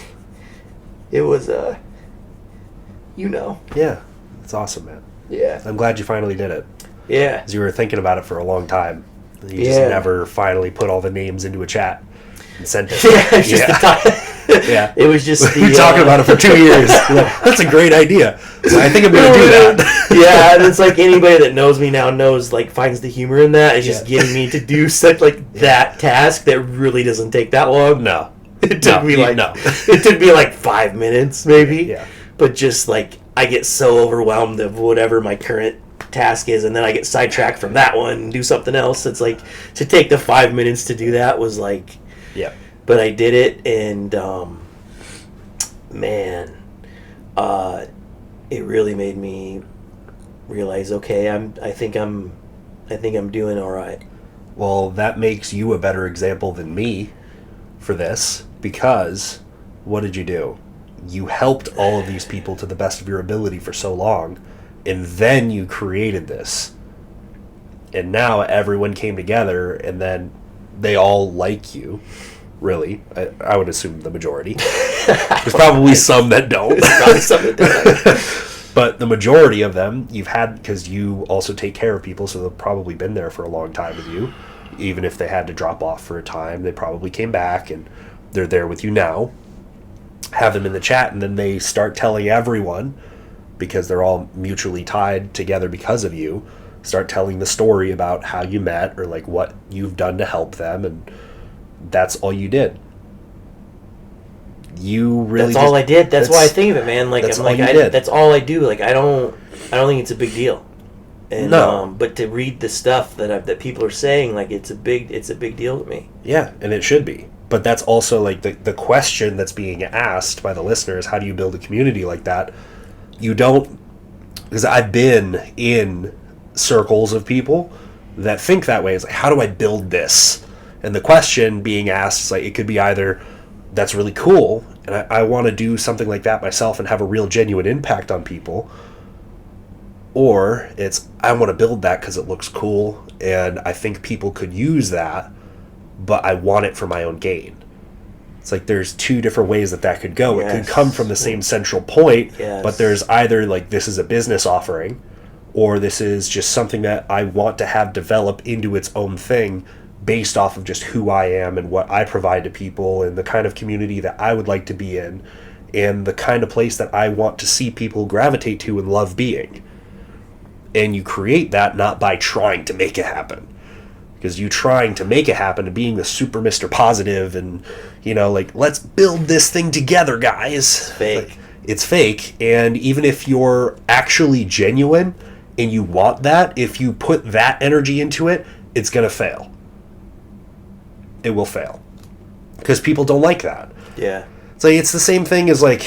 it was, Yeah. It's awesome, man. yeah, I'm glad you finally did it. yeah, Because you were thinking about it for a long time. You just Yeah. never finally put all the names into a chat and sent it. yeah. It's just the time. Yeah. It was just We were talking about it for 2 years. You're like, that's a great idea. So I think I'm going to do that. Yeah, and it's like anybody that knows me now knows, like, finds the humor in that. It's just Yeah. getting me to do such that task that really doesn't take that long. No. It took me no. it took me like 5 minutes maybe. Yeah. But just like I get so overwhelmed of whatever my current task is, and then I get sidetracked from that one and do something else. It's like to take the 5 minutes to do that was like, Yeah. but I did it, and man, it really made me realize, okay, I think I'm doing all right. Well, that makes you a better example than me for this, because what did you do? You helped all of these people to the best of your ability for so long, and then you created this. And now everyone came together, and then they all like you. Really, I would assume the majority. There's probably some that don't. Probably something that But the majority of them you've had, because you also take care of people, so they've probably been there for a long time with you. Even if they had to drop off for a time, they probably came back, and they're there with you now. Have them in the chat, and then they start telling everyone, because they're all mutually tied together because of you, start telling the story about how you met, or like what you've done to help them, and that's all you did. You really that's all I did. That's why I think of it, man. Like that's I'm all like you did. that's all I do. Like I don't think it's a big deal. And, No. but to read the stuff that people are saying, like it's a big deal to me. Yeah, and it should be. But that's also like the question that's being asked by the listeners: how do you build a community like that? You don't, because I've been in circles of people that think that way. It's like, how do I build this? And the question being asked is like, it could be either, that's really cool, and I want to do something like that myself and have a real genuine impact on people, Or it's, I want to build that because it looks cool and I think people could use that, but I want it for my own gain. It's like there's two different ways that could go. Yes. It could come from the same central point, but there's either like this is a business offering, or this is just something that I want to have develop into its own thing based off of just who I am and what I provide to people and the kind of community that I would like to be in and the kind of place that I want to see people gravitate to and love being. And you create that not by trying to make it happen. Because you trying to make it happen and being the super Mr. Positive and, you know, like, let's build this thing together, guys. It's fake. Like, it's fake. And even if you're actually genuine and you want that, if you put that energy into it, it's going to fail. It will fail. Because people don't like that. Yeah. It's like, it's the same thing as, like,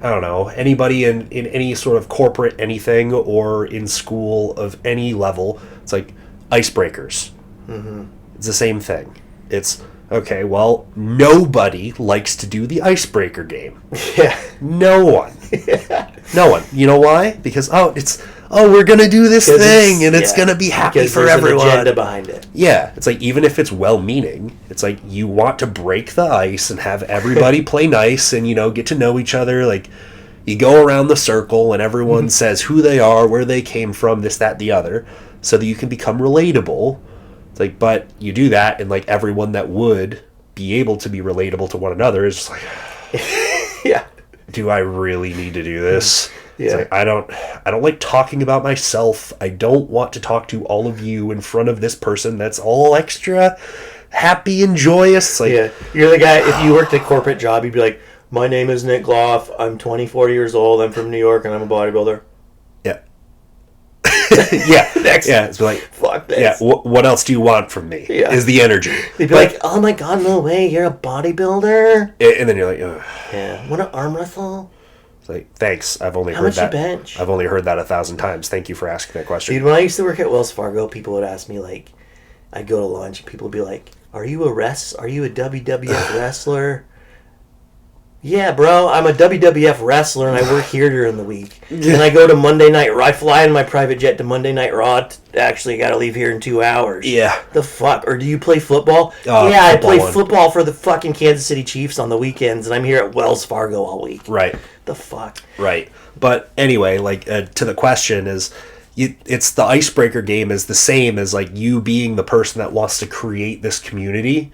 I don't know, anybody in any sort of corporate anything or in school of any level. It's like icebreakers. Mm-hmm. It's the same thing. It's, okay, well, nobody likes to do the icebreaker game. Yeah. No one. Yeah. No one. You know why? Because, we're going to do this thing, and it's going to be happy for everyone. There's an agenda behind it. Yeah. It's like, even if it's well-meaning, it's like, you want to break the ice and have everybody play nice and, you know, get to know each other. Like, you go around the circle, and everyone says who they are, where they came from, this, that, the other, so that you can become relatable. It's like, but you do that, and, like, everyone that would be able to be relatable to one another is just like, yeah. Do I really need to do this? Yeah. It's like, I don't like talking about myself. I don't want to talk to all of you in front of this person that's all extra happy and joyous. It's like, yeah. You're the guy, if you worked a corporate job, you'd be like, my name is Nick GLOFF. I'm 24 years old. I'm from New York, and I'm a bodybuilder. Yeah. Yeah. Next. Yeah. It's like, fuck this. Yeah. What else do you want from me? Yeah. Is the energy. They'd be like, oh my God, no way. You're a bodybuilder? And then you're like, ugh. Yeah. Want to arm wrestle? It's like, thanks. I've only How heard much that. You bench? I've only heard that 1,000 times. Thank you for asking that question. Dude, when I used to work at Wells Fargo, people would ask me, like, I'd go to lunch, and people would be like, Are you a WWF wrestler? Yeah, bro, I'm a WWF wrestler, and I work here during the week. And I go to Monday Night Raw. I fly in my private jet to Monday Night Raw. Actually, got to leave here in 2 hours. Yeah. The fuck? Or do you play football? Oh, yeah, I play one. football for the fucking Kansas City Chiefs on the weekends, and I'm here at Wells Fargo all week. Right. The fuck? Right. But anyway, like, to the question is, it's the icebreaker game is the same as, like, you being the person that wants to create this community,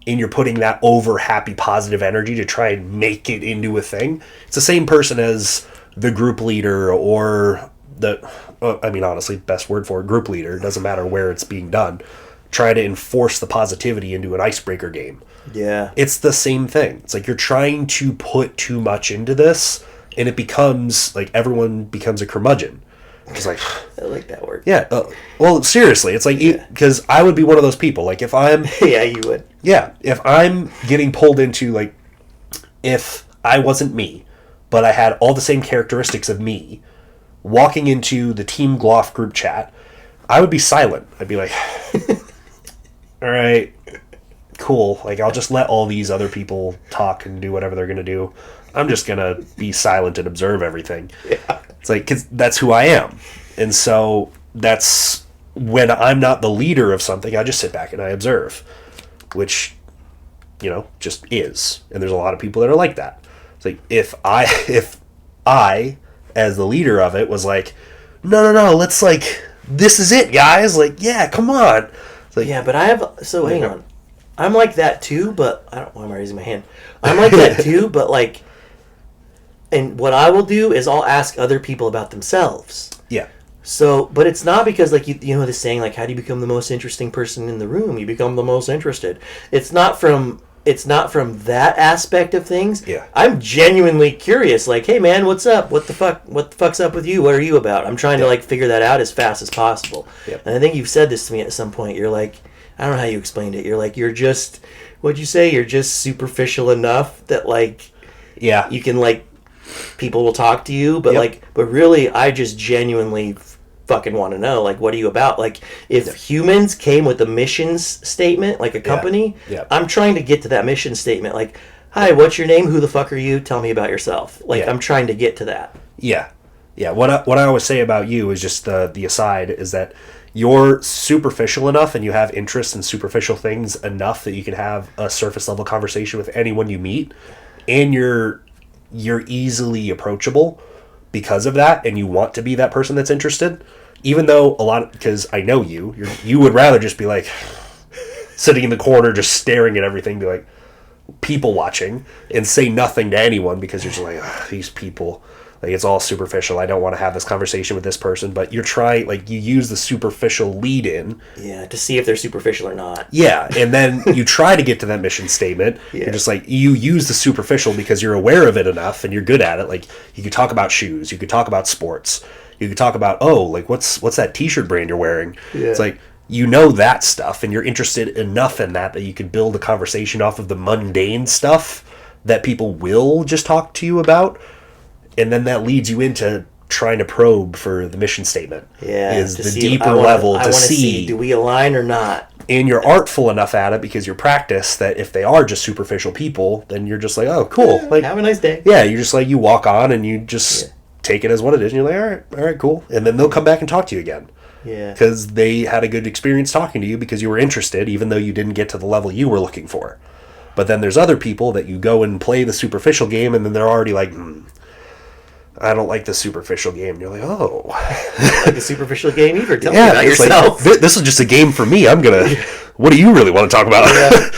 and you're putting that over happy, positive energy to try and make it into a thing. It's the same person as the group leader or honestly, best word for it, group leader. It doesn't matter where it's being done. Try to enforce the positivity into an icebreaker game. Yeah. It's the same thing. It's like you're trying to put too much into this, and it becomes, like, everyone becomes a curmudgeon. It's like, I like that word. Yeah. Well, seriously, it's like, because I would be one of those people. Like, if I'm... Yeah, you would. Yeah. If I'm getting pulled into, like, if I wasn't me, but I had all the same characteristics of me, walking into the Team GLOFF group chat, I would be silent. I'd be like, all right, cool. Like, I'll just let all these other people talk and do whatever they're going to do. I'm just going to be silent and observe everything. Yeah. It's like, 'cause that's who I am. And so that's when I'm not the leader of something, I just sit back and I observe, which, you know, just is. And there's a lot of people that are like that. It's like, if I, as the leader of it, was like, no, let's, like, this is it, guys. Like, yeah, come on. It's like, yeah, but I have, so hang on. I'm like that too, but why am I raising my hand? I'm like that too, but, like, and what I will do is I'll ask other people about themselves. Yeah. So, but it's not because, like, you know the saying, like, how do you become the most interesting person in the room? You become the most interested. It's not from that aspect of things. Yeah. I'm genuinely curious, like, hey man, what's up? What the fuck's up with you? What are you about? I'm trying to, like, figure that out as fast as possible. Yep. And I think you've said this to me at some point. You're like, I don't know how you explained it. You're like, you're just, what'd you say? You're just superficial enough that, like, yeah, you can, like, people will talk to you, but, yep. like, but really, I just genuinely fucking want to know, like, what are you about? Like, if humans came with a missions statement, like a company, I'm trying to get to that mission statement. Like, hi, what's your name? Who the fuck are you? Tell me about yourself. Like, I'm trying to get to that. Yeah. Yeah, what I always say about you is just the aside is that you're superficial enough and you have interest in superficial things enough that you can have a surface level conversation with anyone you meet, and you're easily approachable because of that, and you want to be that person that's interested, even though because I know you would rather just be like sitting in the corner just staring at everything, be like people watching, and say nothing to anyone because you're just like, these people, like, it's all superficial. I don't want to have this conversation with this person. But you're trying, like, you use the superficial lead in. Yeah, to see if they're superficial or not. Yeah, and then you try to get to that mission statement. Yeah. You're just like, you use the superficial because you're aware of it enough and you're good at it. Like, you could talk about shoes. You could talk about sports. You could talk about, like, what's that t-shirt brand you're wearing? Yeah. It's like, you know that stuff, and you're interested enough in that you can build a conversation off of the mundane stuff that people will just talk to you about. And then that leads you into trying to probe for the mission statement. Yeah, is the deeper level to see do we align or not. And you're artful enough at it because you're practiced that if they are just superficial people, then you're just like, oh, cool. Like, have a nice day. Yeah, you're just like, you walk on and you just take it as what it is. And you're like, all right, cool. And then they'll come back and talk to you again. Yeah. Because they had a good experience talking to you because you were interested, even though you didn't get to the level you were looking for. But then there's other people that you go and play the superficial game, and then they're already like, I don't like the superficial game. And you're like, oh. Like a superficial game either. Tell me about yourself. Like, this is just a game for me. What do you really want to talk about? Yeah.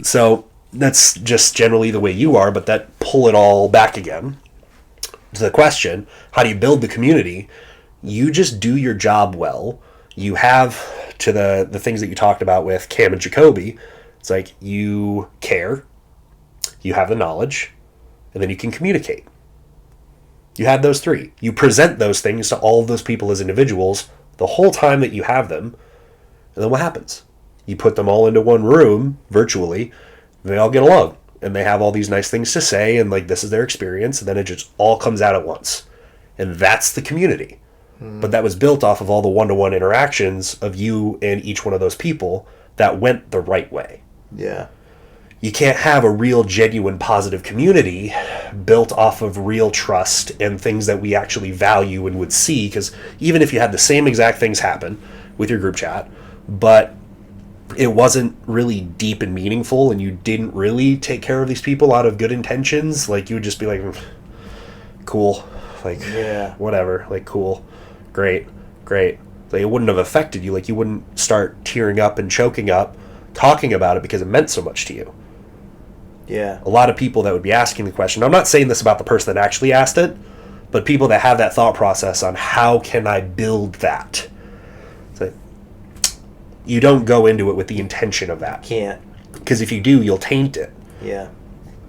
So that's just generally the way you are, but that pull it all back again to the question, how do you build the community? You just do your job well. You have, to the things that you talked about with Cam and Jacoby, it's like you care, you have the knowledge, and then you can communicate. You have those three. You present those things to all of those people as individuals the whole time that you have them, and then what happens? You put them all into one room, virtually, and they all get along, and they have all these nice things to say, and like this is their experience, and then it just all comes out at once. And that's the community. But that was built off of all the one-to-one interactions of you and each one of those people that went the right way. Yeah. You can't have a real, genuine, positive community built off of real trust and things that we actually value and would see, because even if you had the same exact things happen with your group chat, but it wasn't really deep and meaningful, and you didn't really take care of these people out of good intentions, like, you would just be like, cool, like, whatever, like, cool, great. Like, it wouldn't have affected you. Like, you wouldn't start tearing up and choking up talking about it because it meant so much to you. Yeah. A lot of people that would be asking the question, I'm not saying this about the person that actually asked it, but people that have that thought process on how can I build that. It's like, you don't go into it with the intention of that. Can't. Because if you do, you'll taint it. Yeah.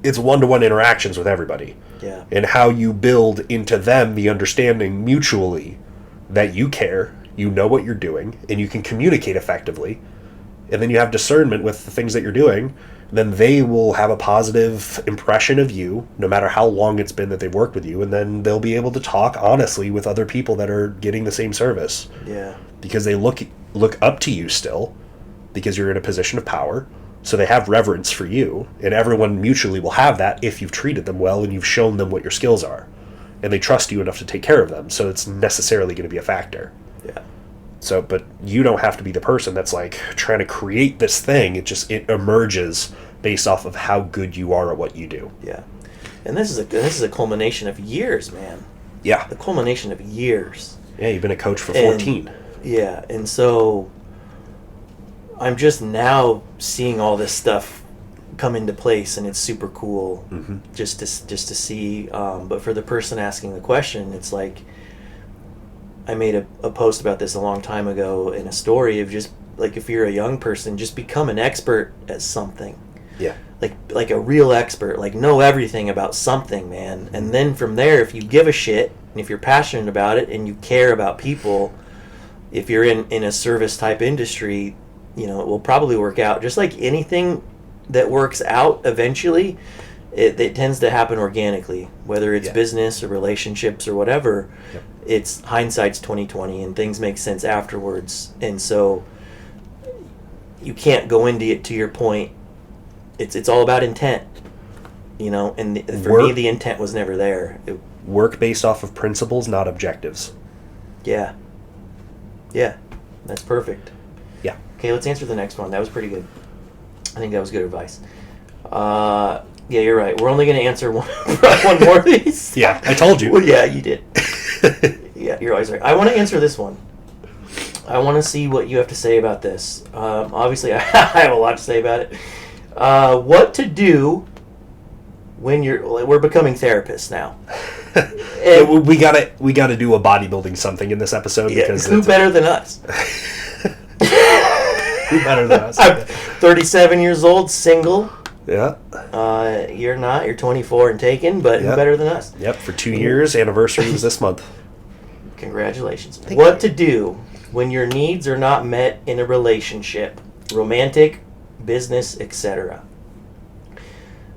It's one-to-one interactions with everybody. Yeah. And how you build into them the understanding mutually that you care, you know what you're doing, and you can communicate effectively, and then you have discernment with the things that you're doing, then they will have a positive impression of you, no matter how long it's been that they've worked with you, and then they'll be able to talk honestly with other people that are getting the same service. Yeah. Because they look up to you still, because you're in a position of power, so they have reverence for you, and everyone mutually will have that if you've treated them well and you've shown them what your skills are. And they trust you enough to take care of them, so it's necessarily going to be a factor. Yeah. So, but you don't have to be the person that's like trying to create this thing. It emerges based off of how good you are at what you do. Yeah. And this is a culmination of years, man. Yeah. The culmination of years. Yeah, you've been a coach for 14. Yeah, and so I'm just now seeing all this stuff come into place, and it's super cool just to see. But for the person asking the question, it's like, I made a post about this a long time ago in a story of just like, if you're a young person, just become an expert at something. Yeah. Like a real expert, like know everything about something, man. And then from there, if you give a shit and if you're passionate about it and you care about people, if you're in a service type industry, you know, it will probably work out. Just like anything that works out eventually, it tends to happen organically, whether it's business or relationships or whatever. Yep. It's hindsight's 20/20, and things make sense afterwards. And so you can't go into it, to your point. It's all about intent, you know. And for me, the intent was never there. Work based off of principles, not objectives. Yeah. Yeah. That's perfect. Yeah. Okay, let's answer the next one. That was pretty good. I think that was good advice. Yeah, you're right. We're only going to answer one more of these. Yeah, I told you. Well, yeah, you did. Yeah, you're always right. I want to answer this one. I want to see what you have to say about this. Obviously, I have a lot to say about it. What to do when we're becoming therapists now. And, we gotta do a bodybuilding something in this episode, yeah, because who better than us? Who better than us? I'm 37 years old, single. Yeah. You're not. You're 24 and taken, but who Yep. better than us? Yep. For 2 years, anniversary was this month. Congratulations. Thank What you. to do when your needs are not met in a relationship, romantic, business, etc.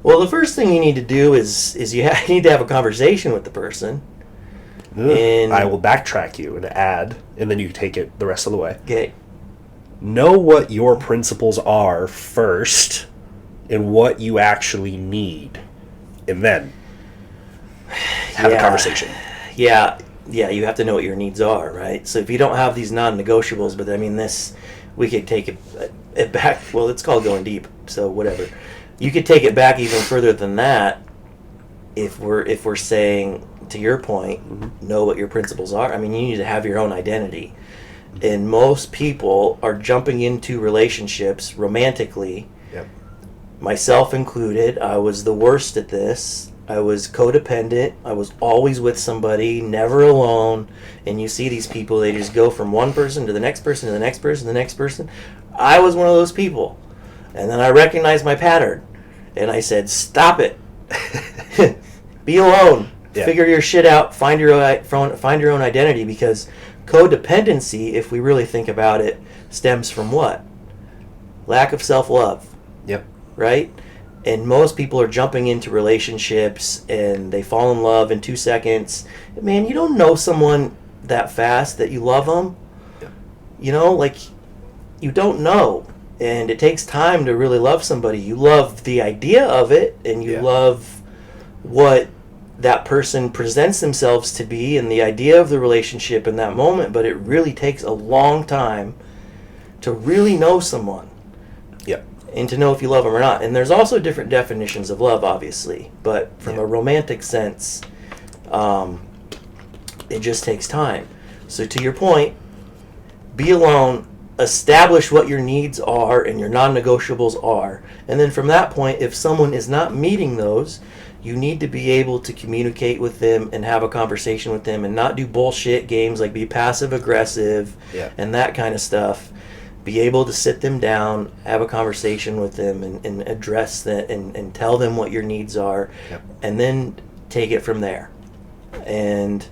Well, the first thing you need to do is you need to have a conversation with the person. And I will backtrack you and add, and then you take it the rest of the way. Okay. Know what your principles are first, and what you actually need, and then have a Yeah. conversation. Yeah, you have to know what your needs are, right? So if you don't have these non-negotiables, but I mean we could take it back. Well, it's called going deep, so whatever. You could take it back even further than that. If we're saying, to your point, know what your principles are. I mean, you need to have your own identity, and most people are jumping into relationships romantically. Yep. Myself included. I was the worst at this. I was codependent. I was always with somebody, never alone. And you see these people, they just go from one person to the next person to the next person to the next person. I was one of those people. And then I recognized my pattern. And I said, stop it. Be alone. Yeah. Figure your shit out. Find your own identity, because codependency, if we really think about it, stems from what? Lack of self-love. Yep. Right? And most people are jumping into relationships and they fall in love in 2 seconds. Man, you don't know someone that fast that you love them. Yeah. You know, like, you don't know. And it takes time to really love somebody. You love the idea of it, and you love what that person presents themselves to be and the idea of the relationship in that moment, but it really takes a long time to really know someone. Yep. And to know if you love them or not. And there's also different definitions of love, obviously. But from a romantic sense, it just takes time. So to your point, be alone, establish what your needs are and your non-negotiables are. And then from that point, if someone is not meeting those, you need to be able to communicate with them and have a conversation with them and not do bullshit games like be passive-aggressive and that kind of stuff. Be able to sit them down, have a conversation with them, and address that, and tell them what your needs are, and then take it from there. And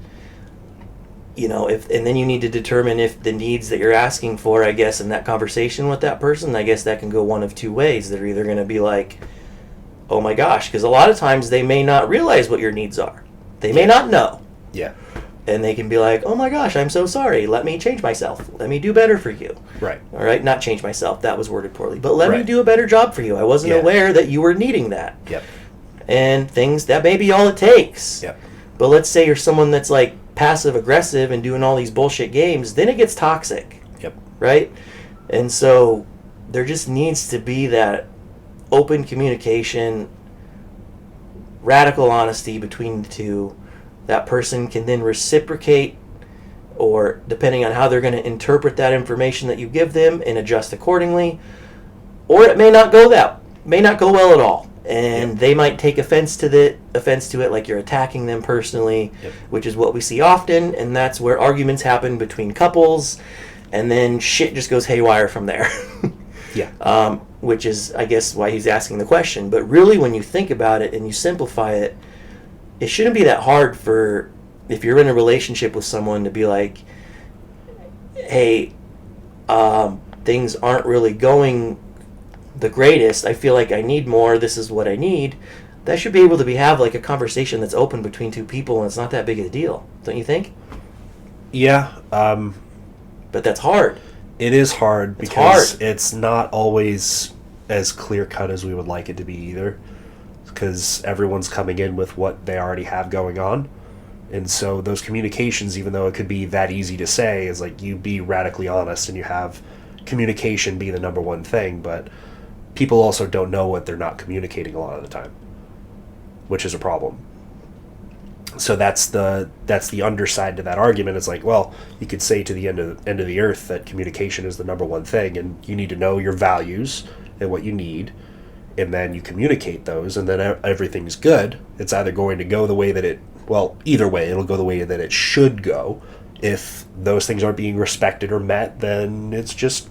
you know, and then you need to determine if the needs that you're asking for, I guess, in that conversation with that person, I guess that can go one of two ways. They're either going to be like, oh my gosh, because a lot of times they may not realize what your needs are. They may not know. Yeah. And they can be like, oh my gosh, I'm so sorry. Let me change myself. Let me do better for you. Right. All right, not change myself. That was worded poorly. But let me do a better job for you. I wasn't aware that you were needing that. Yep. And things, that may be all it takes. Yep. But let's say you're someone that's like passive-aggressive and doing all these bullshit games, then it gets toxic. Yep. Right? And so there just needs to be that open communication, radical honesty between the two. That person can then reciprocate, or depending on how they're going to interpret that information that you give them, and adjust accordingly. Or it may not go well at all, and they might take offense to it, like you're attacking them personally, which is what we see often, and that's where arguments happen between couples, and then shit just goes haywire from there. Which is, I guess, why he's asking the question. But really, when you think about it and you simplify it, it shouldn't be that hard for, if you're in a relationship with someone, to be like, hey, things aren't really going the greatest. I feel like I need more. This is what I need. That should be able to have like a conversation that's open between two people, and it's not that big of a deal. Don't you think? Yeah. But that's hard. It is hard because it's not always as clear-cut as we would like it to be either. Because everyone's coming in with what they already have going on. And so those communications, even though it could be that easy to say, is like you be radically honest and you have communication be the number one thing, but people also don't know what they're not communicating a lot of the time, which is a problem. So that's the underside to that argument. It's like, well, you could say to the end of the earth that communication is the number one thing, and you need to know your values and what you need, and then you communicate those, and then everything's good. It's either going to go the way that either way, it'll go the way that it should go. If those things aren't being respected or met, then it's just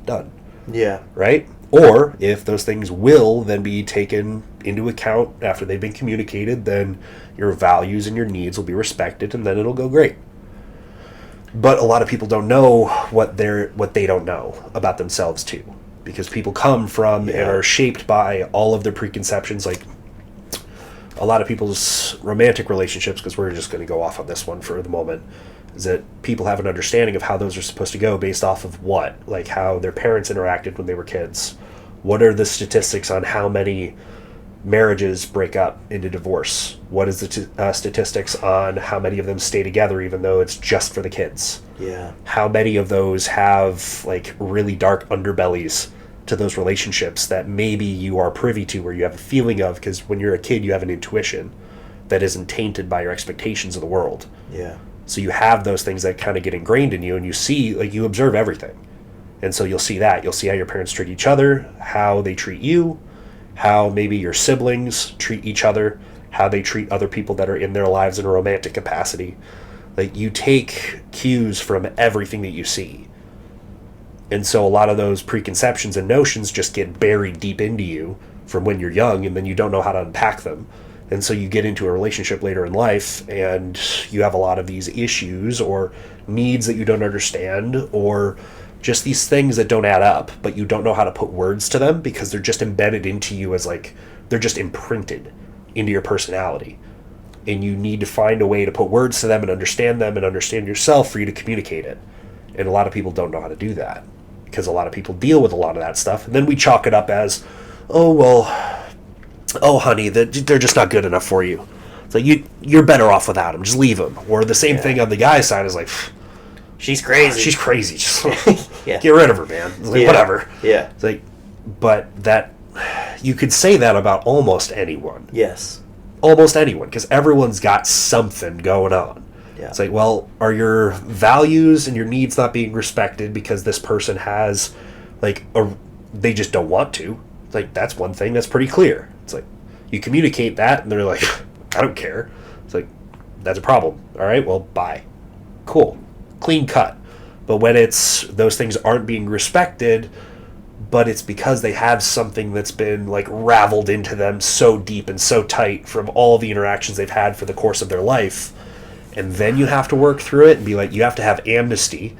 done. Yeah. Right? Or if those things will then be taken into account after they've been communicated, then your values and your needs will be respected, and then it'll go great. But a lot of people don't know what they don't know about themselves too, because people come from and are shaped by all of their preconceptions. Like a lot of people's romantic relationships, because we're just going to go off on this one for the moment, is that people have an understanding of how those are supposed to go based off of what? Like how their parents interacted when they were kids. What are the statistics on how many marriages break up into divorce? What is the statistics on how many of them stay together even though it's just for the kids? Yeah. How many of those have like really dark underbellies to those relationships that maybe you are privy to, or you have a feeling of, because when you're a kid you have an intuition that isn't tainted by your expectations of the world. Yeah. So you have those things that kind of get ingrained in you, and you see, like, you observe everything. And so you'll see that. You'll see how your parents treat each other, how they treat you, how maybe your siblings treat each other, how they treat other people that are in their lives in a romantic capacity. Like, you take cues from everything that you see. And so a lot of those preconceptions and notions just get buried deep into you from when you're young, and then you don't know how to unpack them. And so you get into a relationship later in life, and you have a lot of these issues or needs that you don't understand, or just these things that don't add up, but you don't know how to put words to them because they're just embedded into you as like, they're just imprinted into your personality. And you need to find a way to put words to them and understand yourself for you to communicate it. And a lot of people don't know how to do that because a lot of people deal with a lot of that stuff. And then we chalk it up as, oh, honey, they're just not good enough for you. It's like, you're better off without them. Just leave them. Or the same thing on the guy's side is like, she's crazy. She's crazy. Just Yeah. get rid of her, man. It's like, whatever. Yeah. It's like, but that, you could say that about almost anyone. Yes. Almost anyone, because everyone's got something going on. Yeah. It's like, well, are your values and your needs not being respected because this person has, like, they just don't want to? It's like, that's one thing that's pretty clear. It's like, you communicate that, and they're like, I don't care. It's like, that's a problem. All right, well, bye. Cool. Clean cut. But when those things aren't being respected, but it's because they have something that's been like raveled into them so deep and so tight from all the interactions they've had for the course of their life, and then you have to work through it and be like, you have to have amnesty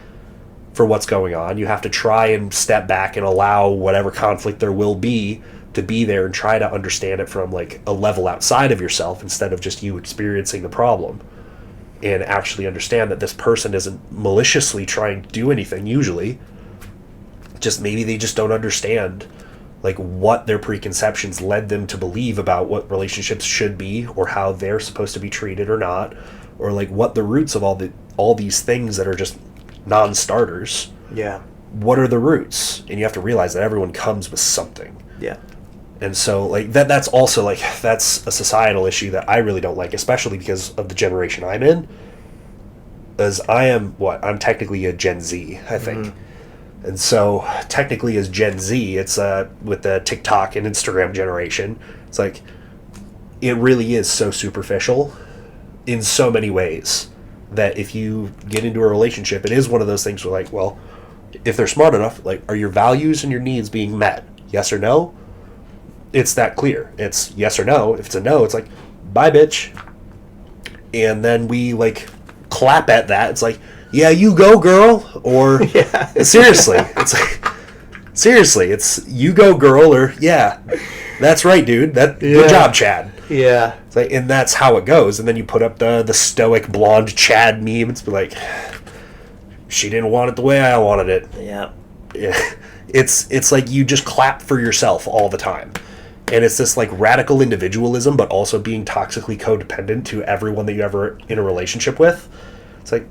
for what's going on. You have to try and step back and allow whatever conflict there will be to be there and try to understand it from like a level outside of yourself instead of just you experiencing the problem. And actually understand that this person isn't maliciously trying to do anything, usually. Just maybe they just don't understand like what their preconceptions led them to believe about what relationships should be, or how they're supposed to be treated or not, or like what the roots of all these things that are just non-starters. Yeah. What are the roots? And you have to realize that everyone comes with something. Yeah. And so, like, that's also, like, that's a societal issue that I really don't like, especially because of the generation I'm in. As I'm technically a Gen Z, I think. Mm-hmm. And so, technically as Gen Z, it's with the TikTok and Instagram generation, it's like, it really is so superficial in so many ways that if you get into a relationship, it is one of those things where, like, well, if they're smart enough, like, are your values and your needs being met? Yes or no? It's that clear. It's yes or no. If it's a no, it's like, bye, bitch. And then we, like, clap at that. It's like, yeah, you go, girl. Or, seriously. It's like, seriously, it's you go, girl, or, yeah, that's right, dude. Good job, Chad. Yeah. It's like, and that's how it goes. And then you put up the stoic blonde Chad meme. It's like, she didn't want it the way I wanted it. Yeah. Yeah. It's like you just clap for yourself all the time. And it's this like radical individualism, but also being toxically codependent to everyone that you ever in a relationship with. It's like,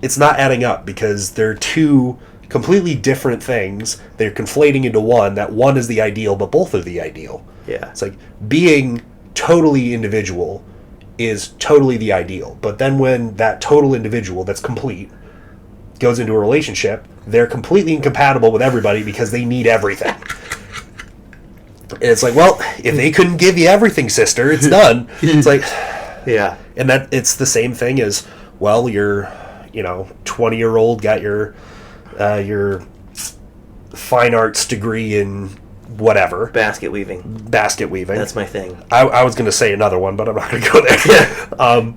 it's not adding up because they're two completely different things. They're conflating into one, that one is the ideal, but both are the ideal. Yeah. It's like being totally individual is totally the ideal. But then when that total individual that's complete goes into a relationship, they're completely incompatible with everybody because they need everything. And it's like, well, if they couldn't give you everything, sister, it's done. It's like, Yeah. and that it's the same thing as, well, you're, 20-year-old got your fine arts degree in whatever. Basket weaving. That's my thing. I was going to say another one, but I'm not going to go there.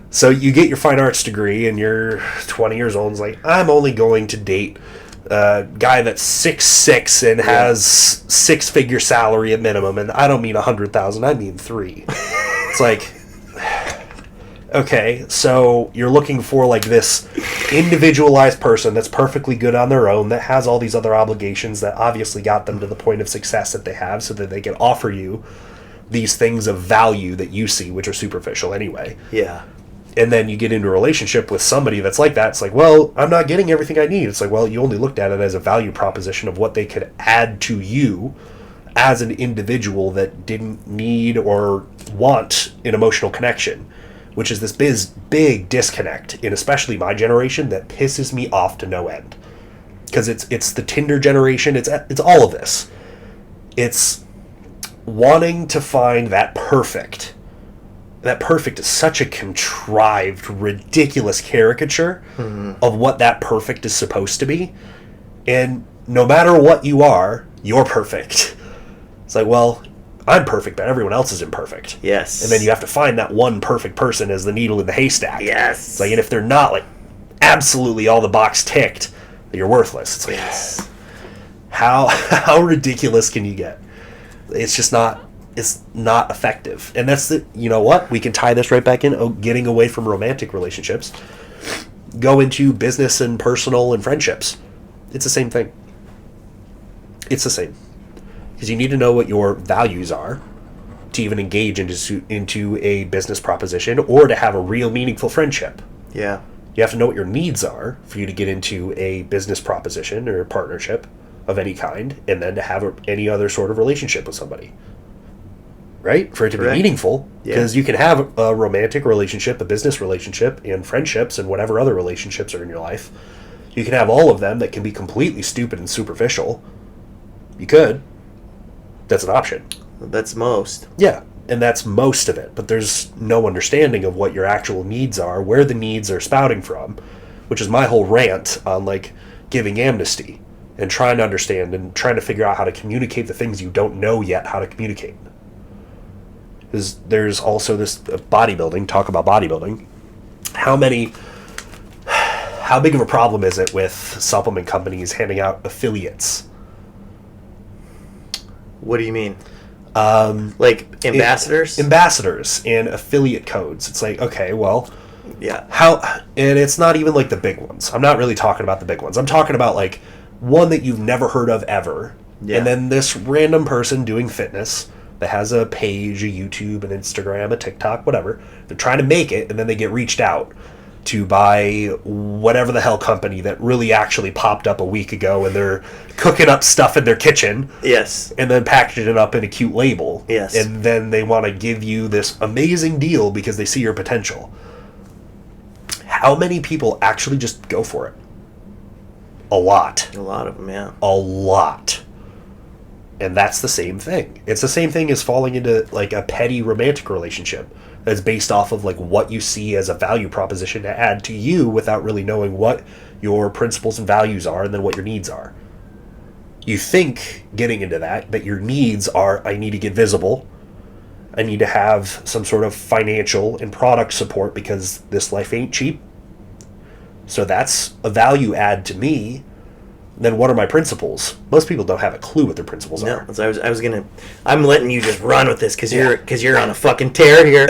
So you get your fine arts degree and you're 20 years old and it's like, I'm only going to date a guy that's 6'6" and has 6-figure salary at minimum, and I don't mean 100,000, I mean 3. It's like, okay, so you're looking for like this individualized person that's perfectly good on their own, that has all these other obligations that obviously got them to the point of success that they have, so that they can offer you these things of value that you see, which are superficial anyway. Yeah. And then you get into a relationship with somebody that's like that. It's like, well, I'm not getting everything I need. It's like, well, you only looked at it as a value proposition of what they could add to you as an individual that didn't need or want an emotional connection, which is this big disconnect in especially my generation that pisses me off to no end. Because it's the Tinder generation. It's all of this. It's wanting to find that perfect. That perfect is such a contrived, ridiculous caricature of what that perfect is supposed to be. And no matter what you are, you're perfect. It's like, well, I'm perfect, but everyone else is imperfect. Yes. And then you have to find that one perfect person as the needle in the haystack. Yes. It's like, and if they're not, like, absolutely all the box ticked, you're worthless. It's like, Yes. how ridiculous can you get? It's just not... It's not effective. And that's the, you know what? We can tie this right back in, getting away from romantic relationships. Go into business and personal and friendships. It's the same thing. It's the same. Because you need to know what your values are to even engage into a business proposition or to have a real meaningful friendship. Yeah. You have to know what your needs are for you to get into a business proposition or a partnership of any kind, and then to have any other sort of relationship with somebody. Right? For it to be meaningful. Because you can have a romantic relationship, a business relationship, and friendships, and whatever other relationships are in your life. You can have all of them that can be completely stupid and superficial. You could. That's an option. That's most. Yeah. And that's most of it. But there's no understanding of what your actual needs are, where the needs are spouting from, which is my whole rant on, like, giving amnesty and trying to understand and trying to figure out how to communicate the things you don't know yet how to communicate. Because there's also this bodybuilding, talk about bodybuilding. How big of a problem is it with supplement companies handing out affiliates? What do you mean? Like ambassadors? Ambassadors and affiliate codes. It's like, okay, well, yeah. And it's not even like the big ones. I'm not really talking about the big ones. I'm talking about like one that you've never heard of ever. Yeah. And then this random person doing fitness that has a page, a YouTube, an Instagram, a TikTok, whatever. They're trying to make it, and then they get reached out to by whatever the hell company that really actually popped up a week ago, and they're cooking up stuff in their kitchen. Yes. And then packaging it up in a cute label. Yes. And then they want to give you this amazing deal because they see your potential. How many people actually just go for it? A lot. A lot of them, yeah. A lot. And that's the same thing. It's the same thing as falling into like a petty romantic relationship that's based off of like what you see as a value proposition to add to you without really knowing what your principles and values are and then what your needs are. You think getting into that your needs are, I need to get visible. I need to have some sort of financial and product support because this life ain't cheap. So that's a value add to me. Then what are my principles? Most people don't have a clue what their principles are. No, I'm letting you just run with this because you're on a fucking tear here.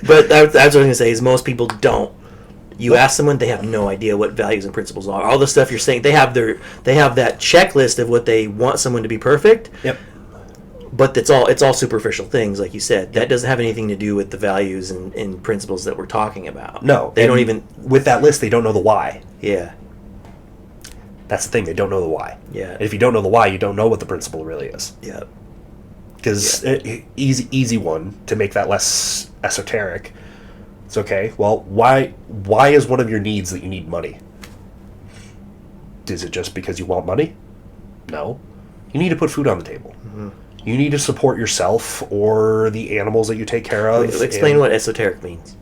But that's what I was going to say is most people don't. You ask someone, they have no idea what values and principles are. All the stuff you're saying, they have that checklist of what they want someone to be perfect. Yep. But it's all superficial things, like you said. That doesn't have anything to do with the values and principles that we're talking about. No. They don't even... With that list, they don't know the why. Yeah. That's the thing. They don't know the why. Yeah. And if you don't know the why, you don't know what the principle really is. Yeah. Because easy one to make that less esoteric. It's okay. Well, why is one of your needs that you need money? Is it just because you want money? No. You need to put food on the table. Mm-hmm. You need to support yourself or the animals that you take care of. Wait, explain what esoteric means,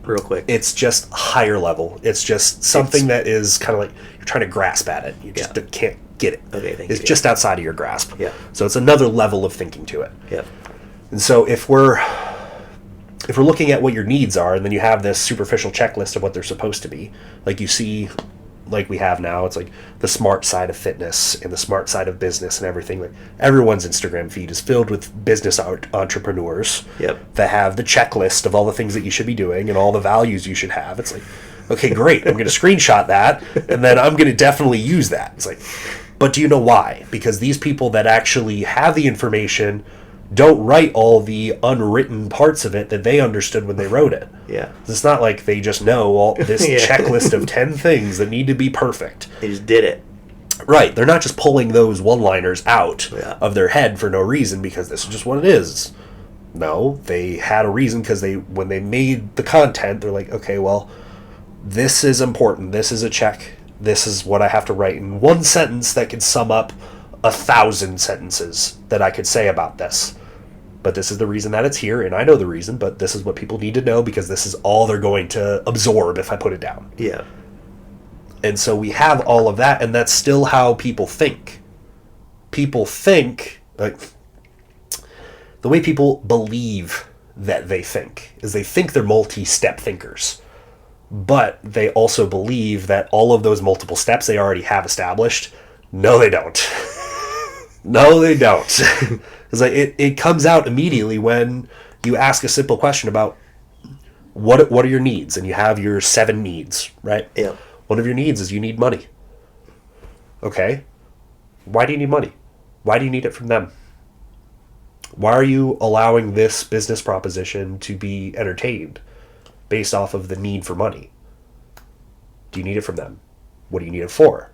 real quick. It's just higher level. It's just something that is kind of like you're trying to grasp at it. You just can't get it. Okay, thank you. It's just outside of your grasp. Yeah. So it's another level of thinking to it. Yeah. And so if we're looking at what your needs are, and then you have this superficial checklist of what they're supposed to be, like you see, like we have now, it's like the smart side of fitness and the smart side of business and everything. Like everyone's Instagram feed is filled with business entrepreneurs that have the checklist of all the things that you should be doing and all the values you should have. It's like, okay, great. I'm going to screenshot that, and then I'm going to definitely use that. It's like, but do you know why? Because these people that actually have the information don't write all the unwritten parts of it that they understood when they wrote it. Yeah. It's not like they just know all this checklist of 10 things that need to be perfect. They just did it. Right. They're not just pulling those one-liners out of their head for no reason because this is just what it is. No, they had a reason because when they made the content, they're like, okay, well, this is important. This is a check. This is what I have to write in one sentence that could sum up 1,000 sentences that I could say about this. But this is the reason that it's here, and I know the reason, but this is what people need to know because this is all they're going to absorb if I put it down. Yeah. And so we have all of that, and that's still how people think. People think, like, the way people believe that they think is they think they're multi-step thinkers. But they also believe that all of those multiple steps they already have established. No, they don't. No, they don't. It's like it comes out immediately when you ask a simple question about what are your needs, and you have your 7 needs, right? Yeah. One of your needs is you need money. Okay. Why do you need money? Why do you need it from them? Why are you allowing this business proposition to be entertained based off of the need for money? Do you need it from them? What do you need it for?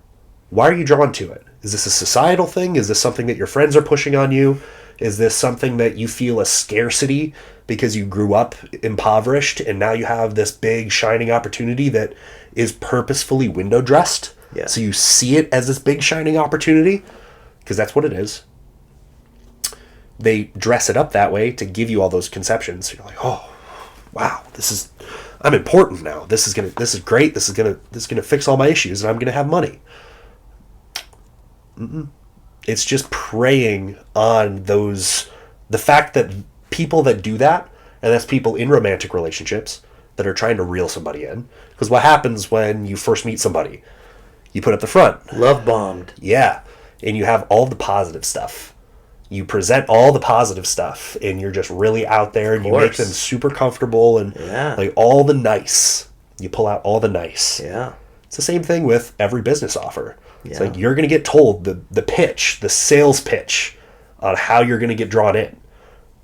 Why are you drawn to it? Is this a societal thing? Is this something that your friends are pushing on you? Is this something that you feel a scarcity because you grew up impoverished and now you have this big shining opportunity that is purposefully window dressed? Yeah. So you see it as this big shining opportunity? Because that's what it is. They dress it up that way to give you all those conceptions. You're like, oh, wow, I'm important now. This is great. This is gonna fix all my issues, and I'm gonna have money. It's just preying on the fact that people that do that, and that's people in romantic relationships that are trying to reel somebody in. Because what happens when you first meet somebody? You put up the front. Love bombed. Yeah. And you have all the positive stuff. You present all the positive stuff, and you're just really out there, and you make them super comfortable, and like all the nice. You pull out all the nice. Yeah. It's the same thing with every business offer. It's like you're going to get told the pitch, the sales pitch on how you're going to get drawn in.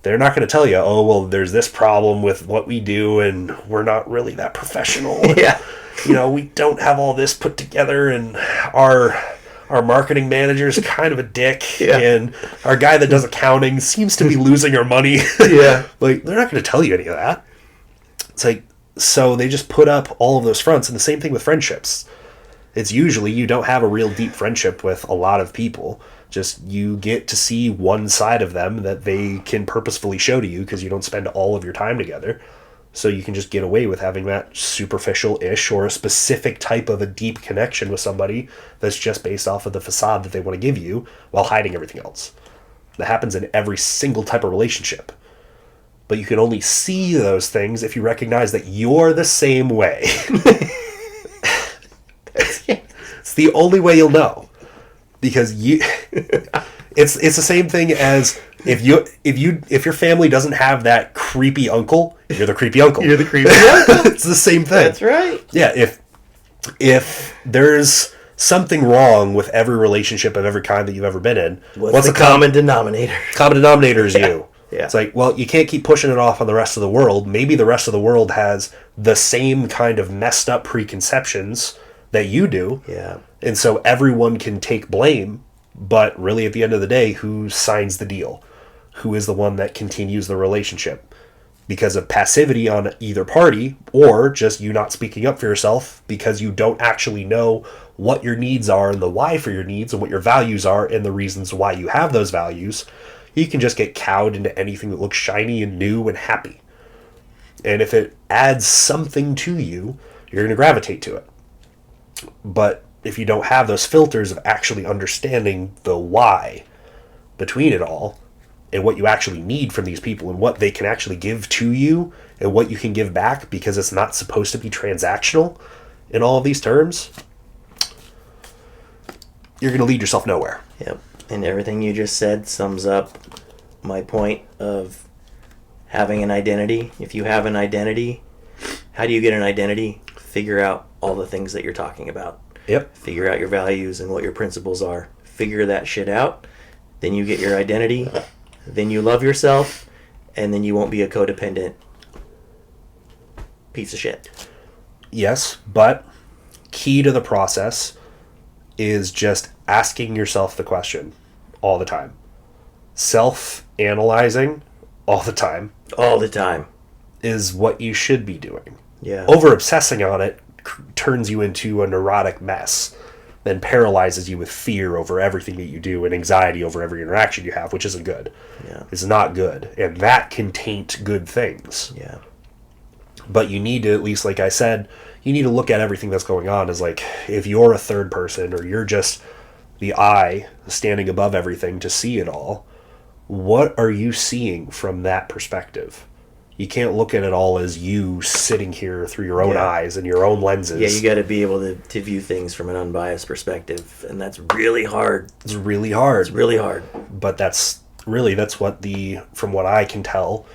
They're not going to tell you, oh, well, there's this problem with what we do, and we're not really that professional. Yeah. We don't have all this put together, and our marketing manager is kind of a dick, and our guy that does accounting seems to be losing our money. Yeah. Like, they're not going to tell you any of that. It's like, so they just put up all of those fronts, and the same thing with friendships. It's usually you don't have a real deep friendship with a lot of people. Just you get to see one side of them that they can purposefully show to you because you don't spend all of your time together. So you can just get away with having that superficial-ish or a specific type of a deep connection with somebody that's just based off of the facade that they want to give you while hiding everything else. That happens in every single type of relationship. But you can only see those things if you recognize that you're the same way. It's the only way you'll know. Because it's the same thing as if your family doesn't have that creepy uncle, you're the creepy uncle. You're the creepy uncle. It's the same thing. That's right. Yeah, if there's something wrong with every relationship of every kind that you've ever been in. What's the common denominator? Common denominator is you. Yeah. It's like, well, you can't keep pushing it off on the rest of the world. Maybe the rest of the world has the same kind of messed up preconceptions that you do. Yeah. And so everyone can take blame, but really at the end of the day, who signs the deal? Who is the one that continues the relationship? Because of passivity on either party, or just you not speaking up for yourself because you don't actually know what your needs are and the why for your needs and what your values are and the reasons why you have those values. You can just get cowed into anything that looks shiny and new and happy. And if it adds something to you, you're going to gravitate to it. But if you don't have those filters of actually understanding the why between it all and what you actually need from these people and what they can actually give to you and what you can give back, because it's not supposed to be transactional in all of these terms, you're going to lead yourself nowhere. Yep. And everything you just said sums up my point of having an identity. If you have an identity, how do you get an identity? Figure out all the things that you're talking about. Yep. Figure out your values and what your principles are. Figure that shit out. Then you get your identity. Then you love yourself. And then you won't be a codependent piece of shit. Yes, but key to the process is just asking yourself the question all the time. Self-analyzing all the time. All the time. Is what you should be doing. Yeah. Over-obsessing on it turns you into a neurotic mess, then paralyzes you with fear over everything that you do and anxiety over every interaction you have, which isn't good. Yeah. It's not good. And that can taint good things. Yeah. But you need to, at least like I said, you need to look at everything that's going on as like, if you're a third person or you're just the eye standing above everything to see it all, what are you seeing from that perspective? You can't look at it all as you sitting here through your own eyes and your own lenses. Yeah, you got to be able to view things from an unbiased perspective, and that's really hard. It's really hard. It's really hard. But that's what from what I can tell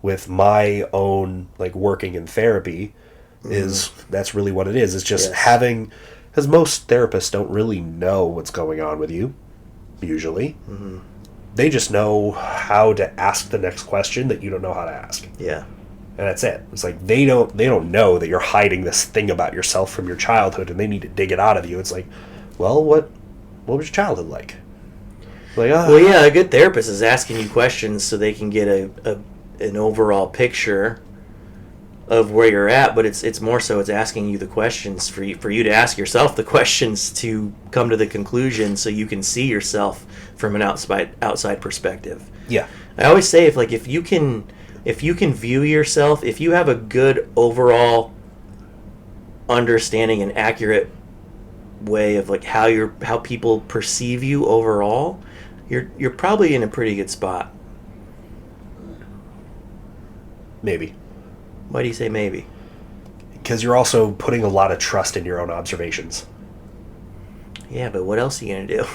with my own like working in therapy is that's really what it is. It's just having, because most therapists don't really know what's going on with you, usually. Mm-hmm. They just know how to ask the next question that you don't know how to ask. Yeah. And that's it. It's like they don't know that you're hiding this thing about yourself from your childhood and they need to dig it out of you. It's like, well, what was your childhood like? Like, well, yeah, a good therapist is asking you questions so they can get an overall picture of where you're at, but it's more so it's asking you the questions for you to ask yourself the questions to come to the conclusion so you can see yourself from an outside perspective. Yeah. I always say if you can view yourself, if you have a good overall understanding and accurate way of like how people perceive you overall, you're probably in a pretty good spot. Maybe. Why do you say maybe? Because you're also putting a lot of trust in your own observations. Yeah, but what else are you gonna do?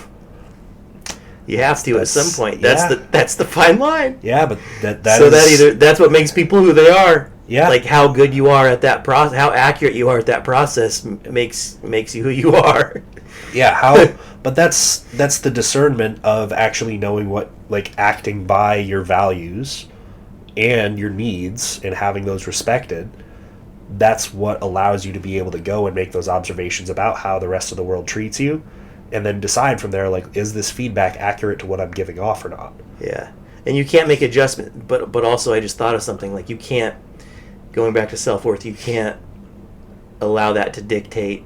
You have to at some point. That's the fine line. Yeah, but that's what makes people who they are. Yeah. Like how good you are at that process, how accurate you are at that process makes you who you are. Yeah, but that's the discernment of actually knowing what, like, acting by your values and your needs and having those respected. That's what allows you to be able to go and make those observations about how the rest of the world treats you, and then decide from there, like, is this feedback accurate to what I'm giving off or not? Yeah. And you can't make adjustment, but also I just thought of something, like, you can't, going back to self-worth, you can't allow that to dictate,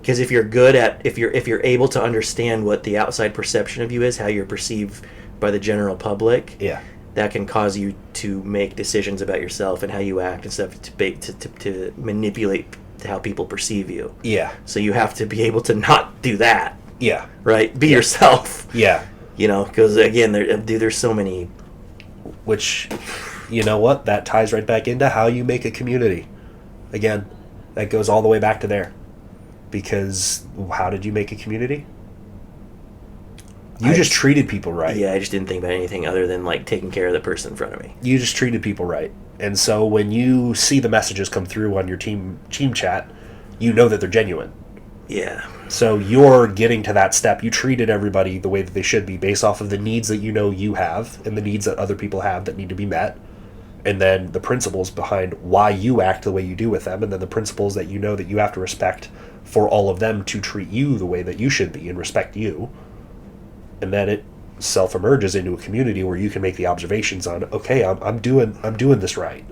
because if you're able to understand what the outside perception of you is, how you're perceived by the general public, yeah, that can cause you to make decisions about yourself and how you act and stuff to manipulate how people perceive you. Yeah. So you have to be able to not do that. Yeah. Right? Be yourself. Yeah. You know, because again, there's so many. Which, you know what? That ties right back into how you make a community. Again, that goes all the way back to there. Because how did you make a community? You just treated people right. Yeah, I just didn't think about anything other than, like, taking care of the person in front of me. You just treated people right. And so when you see the messages come through on your team chat, you know that they're genuine. Yeah. So you're getting to that step. You treated everybody the way that they should be based off of the needs that you know you have and the needs that other people have that need to be met. And then the principles behind why you act the way you do with them. And then the principles that you know that you have to respect for all of them to treat you the way that you should be and respect you. And then it self-emerges into a community where you can make the observations on, okay, I'm doing this right.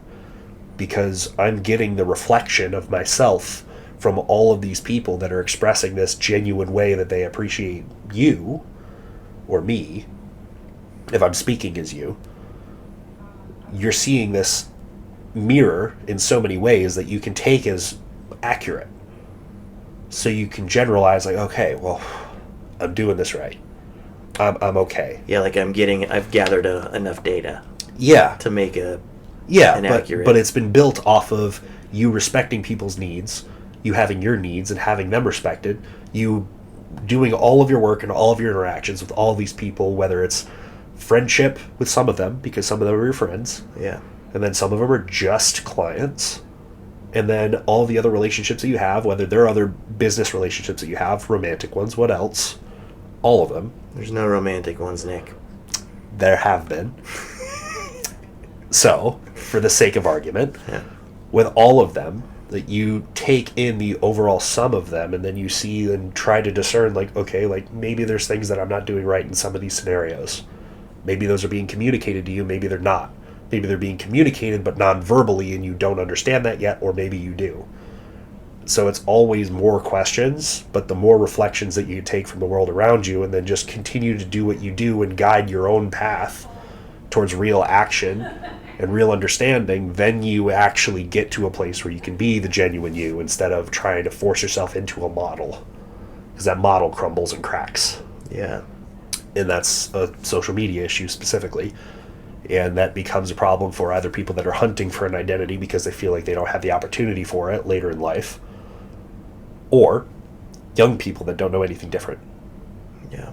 Because I'm getting the reflection of myself from all of these people that are expressing this genuine way that they appreciate you or me. If I'm speaking as you, you're seeing this mirror in so many ways that you can take as accurate. So you can generalize like, okay, well, I'm doing this right. I'm okay. Yeah, like I've gathered enough data. Yeah. To make an accurate. But it's been built off of you respecting people's needs, you having your needs and having them respected, you doing all of your work and all of your interactions with all these people, whether it's friendship with some of them, because some of them are your friends. Yeah. And then some of them are just clients. And then all the other relationships that you have, whether they're other business relationships that you have, romantic ones, what else? All of them. There's no romantic ones, Nick. There have been. So, for the sake of argument, with all of them, that you take in the overall sum of them and then you see and try to discern, like, okay, like maybe there's things that I'm not doing right in some of these scenarios. Maybe those are being communicated to you, maybe they're not. Maybe they're being communicated but non-verbally and you don't understand that yet, or maybe you do. So it's always more questions, but the more reflections that you take from the world around you and then just continue to do what you do and guide your own path towards real action and real understanding, then you actually get to a place where you can be the genuine you instead of trying to force yourself into a model. Because that model crumbles and cracks. Yeah. And that's a social media issue specifically. And that becomes a problem for either people that are hunting for an identity because they feel like they don't have the opportunity for it later in life, or young people that don't know anything different. Yeah.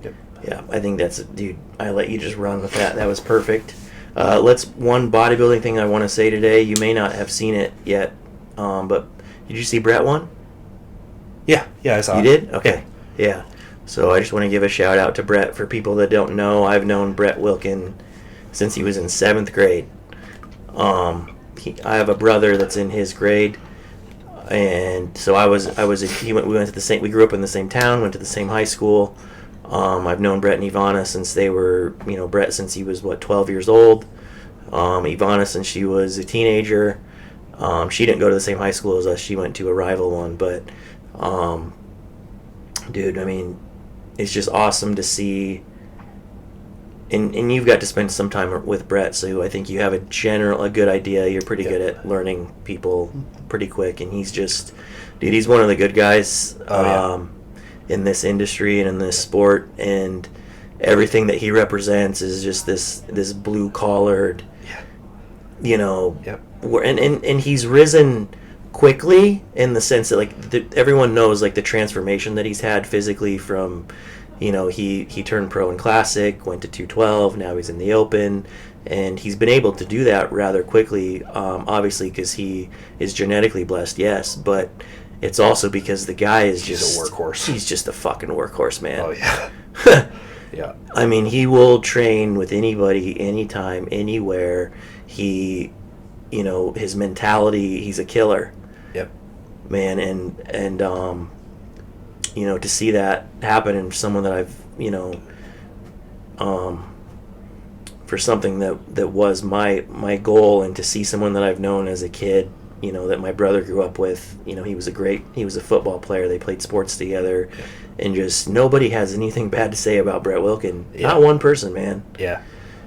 Yep. Yeah, I think that's, dude, I let you just run with that. That was perfect. One bodybuilding thing I want to say today. You may not have seen it yet, but did you see Brett one? Yeah, I saw it. You did? Okay. Yeah. So I just want to give a shout out to Brett. For people that don't know, I've known Brett Wilkin since he was in 7th grade. I have a brother that's in his grade, and so we went to the same. We grew up in the same town, went to the same high school. I've known Brett and Ivana since they were, Brett since he was 12 years old. Ivana since she was a teenager. She didn't go to the same high school as us. She went to a rival one, but dude, I mean, it's just awesome to see. And you've got to spend some time with Brett, so I think you have a good idea. You're pretty good at learning people pretty quick, and he's just, dude, he's one of the good guys in this industry and in this sport, and everything that he represents is just this blue collared, and he's risen quickly in the sense that everyone knows the transformation that he's had physically from, he turned pro in classic, went to 212, now he's in the open, and he's been able to do that rather quickly, obviously because he is genetically blessed, yes, but it's also because the guy is he's a workhorse. He's just a fucking workhorse, man. Oh yeah. Yeah. I mean, he will train with anybody, anytime, anywhere. He, his mentality, he's a killer. Yep. Man, and to see that happen in someone that I've, for something that was my goal, and to see someone that I've known as a kid, that my brother grew up with, he was a football player. They played sports together, and just nobody has anything bad to say about Brett Wilkin. Yeah. Not one person, man. Yeah.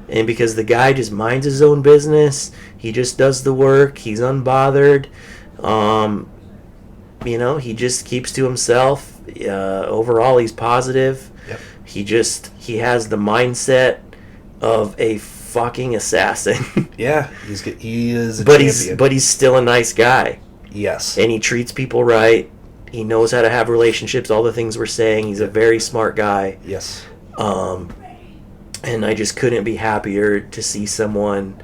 And because the guy just minds his own business, he just does the work, he's unbothered, he just keeps to himself. Overall, he's positive. Yep. He has the mindset of a fucking assassin. Yeah, he is a champion. But he's still a nice guy. Yes. And he treats people right. He knows how to have relationships, all the things we're saying. He's a very smart guy. Yes. And I just couldn't be happier to see someone,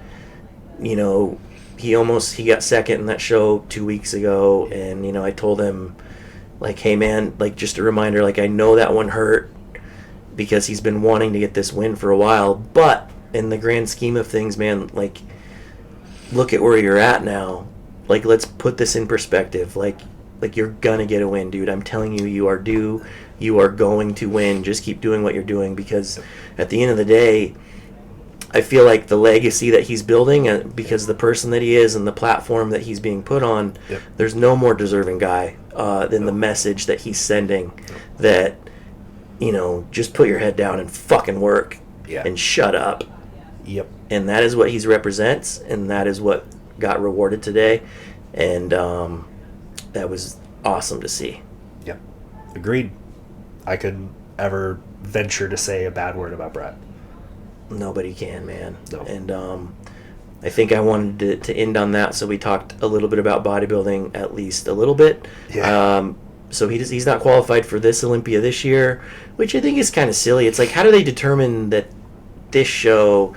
he got second in that show 2 weeks ago, and I told him, like, hey man, like, just a reminder, like, I know that one hurt because he's been wanting to get this win for a while, but in the grand scheme of things, man, like, look at where you're at now. Like, let's put this in perspective. Like you're gonna get a win, dude. I'm telling you, you are due. You are going to win. Just keep doing what you're doing, because at the end of the day, I feel like the legacy that he's building, because the person that he is and the platform that he's being put on, there's no more deserving guy than the message that he's sending. That, you know, just put your head down and fucking work and shut up. Yep. And that is what he represents, and that is what got rewarded today. And that was awesome to see. Yep. Agreed. I couldn't ever venture to say a bad word about Brett. Nobody can, man. No. And I think I wanted to end on that, so we talked a little bit about bodybuilding, at least a little bit. Yeah. So he's not qualified for this Olympia this year, which I think is kind of silly. It's like, how do they determine that this show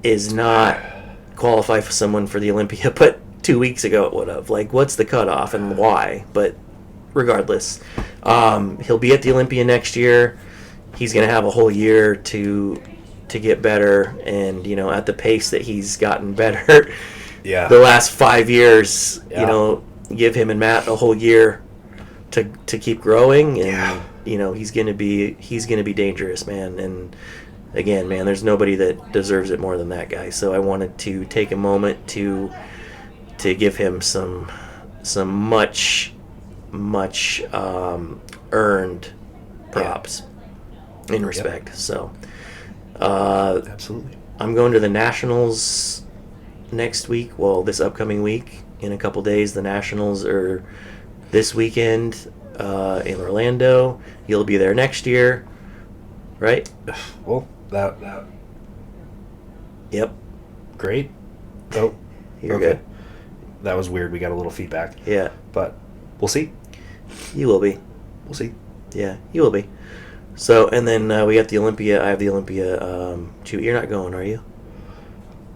is not qualified for someone for the Olympia, but 2 weeks ago it would have? Like, what's the cutoff and why? But regardless, he'll be at the Olympia next year. He's going to have a whole year to get better, and, you know, at the pace that he's gotten better the last 5 years, you know, give him and Matt a whole year to keep growing, and you know, he's going to be dangerous, man. And again, man, there's nobody that deserves it more than that guy. So I wanted to take a moment to give him some much earned props and respect. So Absolutely. I'm going to the Nationals next week. Well, this upcoming week, in a couple days. The Nationals are this weekend in Orlando. You'll be there next year, right? Well, that Yep. great. Oh, You're good. That was weird. We got a little feedback. Yeah. But we'll see. You will be. We'll see. Yeah, you will be. So, and then we got the Olympia. I have the Olympia. You're not going, are you?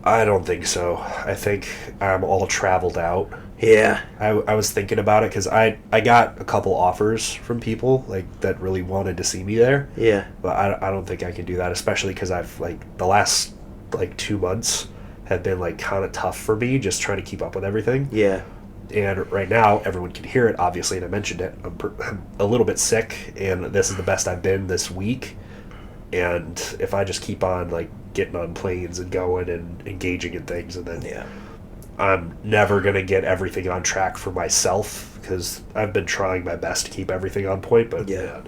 I don't think so. I think I'm all traveled out. Yeah. I was thinking about it because I got a couple offers from people like that really wanted to see me there. Yeah. But I don't think I can do that, especially because I've like the last like 2 months have been like kind of tough for me, just trying to keep up with everything. Yeah. And right now, everyone can hear it, obviously, and I mentioned it. I'm a little bit sick, and this is the best I've been this week. And if I just keep on like getting on planes and going and engaging in things, and then I'm never gonna get everything on track for myself, because I've been trying my best to keep everything on point. But man,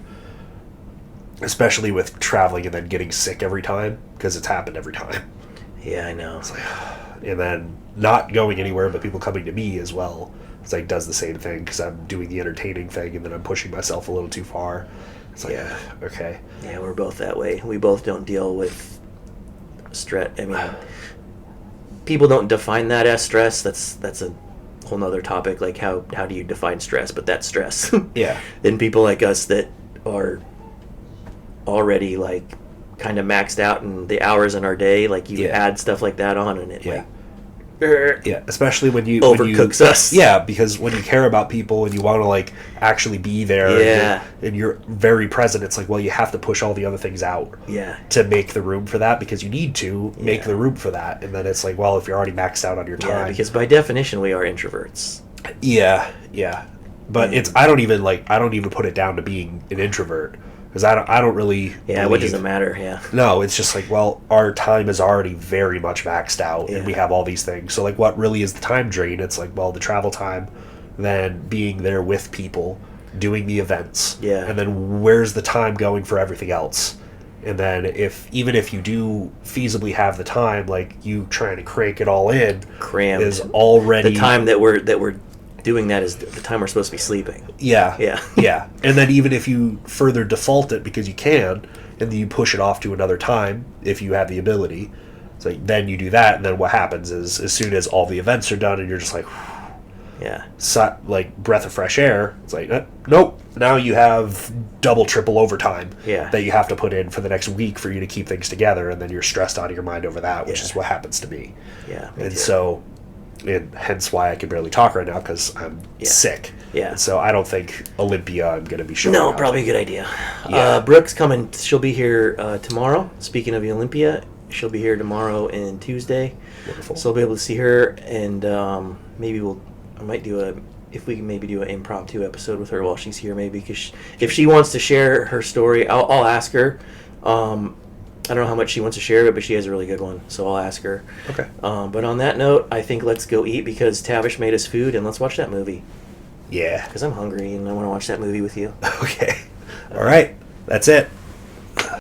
especially with traveling and then getting sick every time, because it's happened every time. Yeah, I know. It's like, and then not going anywhere, but people coming to me as well. It's like does the same thing, because I'm doing the entertaining thing, and then I'm pushing myself a little too far. It's like, okay. Yeah, we're both that way. We both don't deal with stress. I mean, people don't define that as stress. That's a whole nother topic. Like, how do you define stress? But that's stress. Yeah. Then people like us that are already like kind of maxed out in the hours in our day, like you add stuff like that on, and it like especially when you overcooks us. Yeah, because when you care about people and you want to like actually be there, and you're very present, it's like, well, you have to push all the other things out to make the room for that, because you need to make the room for that. And then it's like, well, if you're already maxed out on your time, because by definition we are introverts. But it's I don't even put it down to being an introvert, because I don't really what does it matter? No, it's just like, well, our time is already very much maxed out, and we have all these things. So like, what really is the time drain? It's like, well, the travel time, then being there with people, doing the events, and then where's the time going for everything else? And then even if you do feasibly have the time, like you trying to crank it all in, crammed is already the time that we're doing that is the time we're supposed to be sleeping. Yeah. And then even if you further default it because you can, and then you push it off to another time if you have the ability, it's like then you do that, and then what happens is as soon as all the events are done and you're just like like breath of fresh air, it's like nope, now you have double triple overtime that you have to put in for the next week for you to keep things together, and then you're stressed out of your mind over that, which is what happens to me. Me and too. so and hence why I can barely talk right now because I'm sick. Yeah. And so I don't think Olympia I'm going to be showing No, up. probably a good idea. Yeah. Brooke's coming. She'll be here tomorrow. Speaking of the Olympia, she'll be here tomorrow and Tuesday. Wonderful. So I'll be able to see her, and maybe I might do if we can maybe do an impromptu episode with her while she's here, maybe, because if she wants to share her story, I'll ask her. I don't know how much she wants to share of it, but she has a really good one, so I'll ask her. Okay. But on that note, I think let's go eat because Tavish made us food, and let's watch that movie. Yeah. Because I'm hungry and I want to watch that movie with you. Okay. All right. That's it.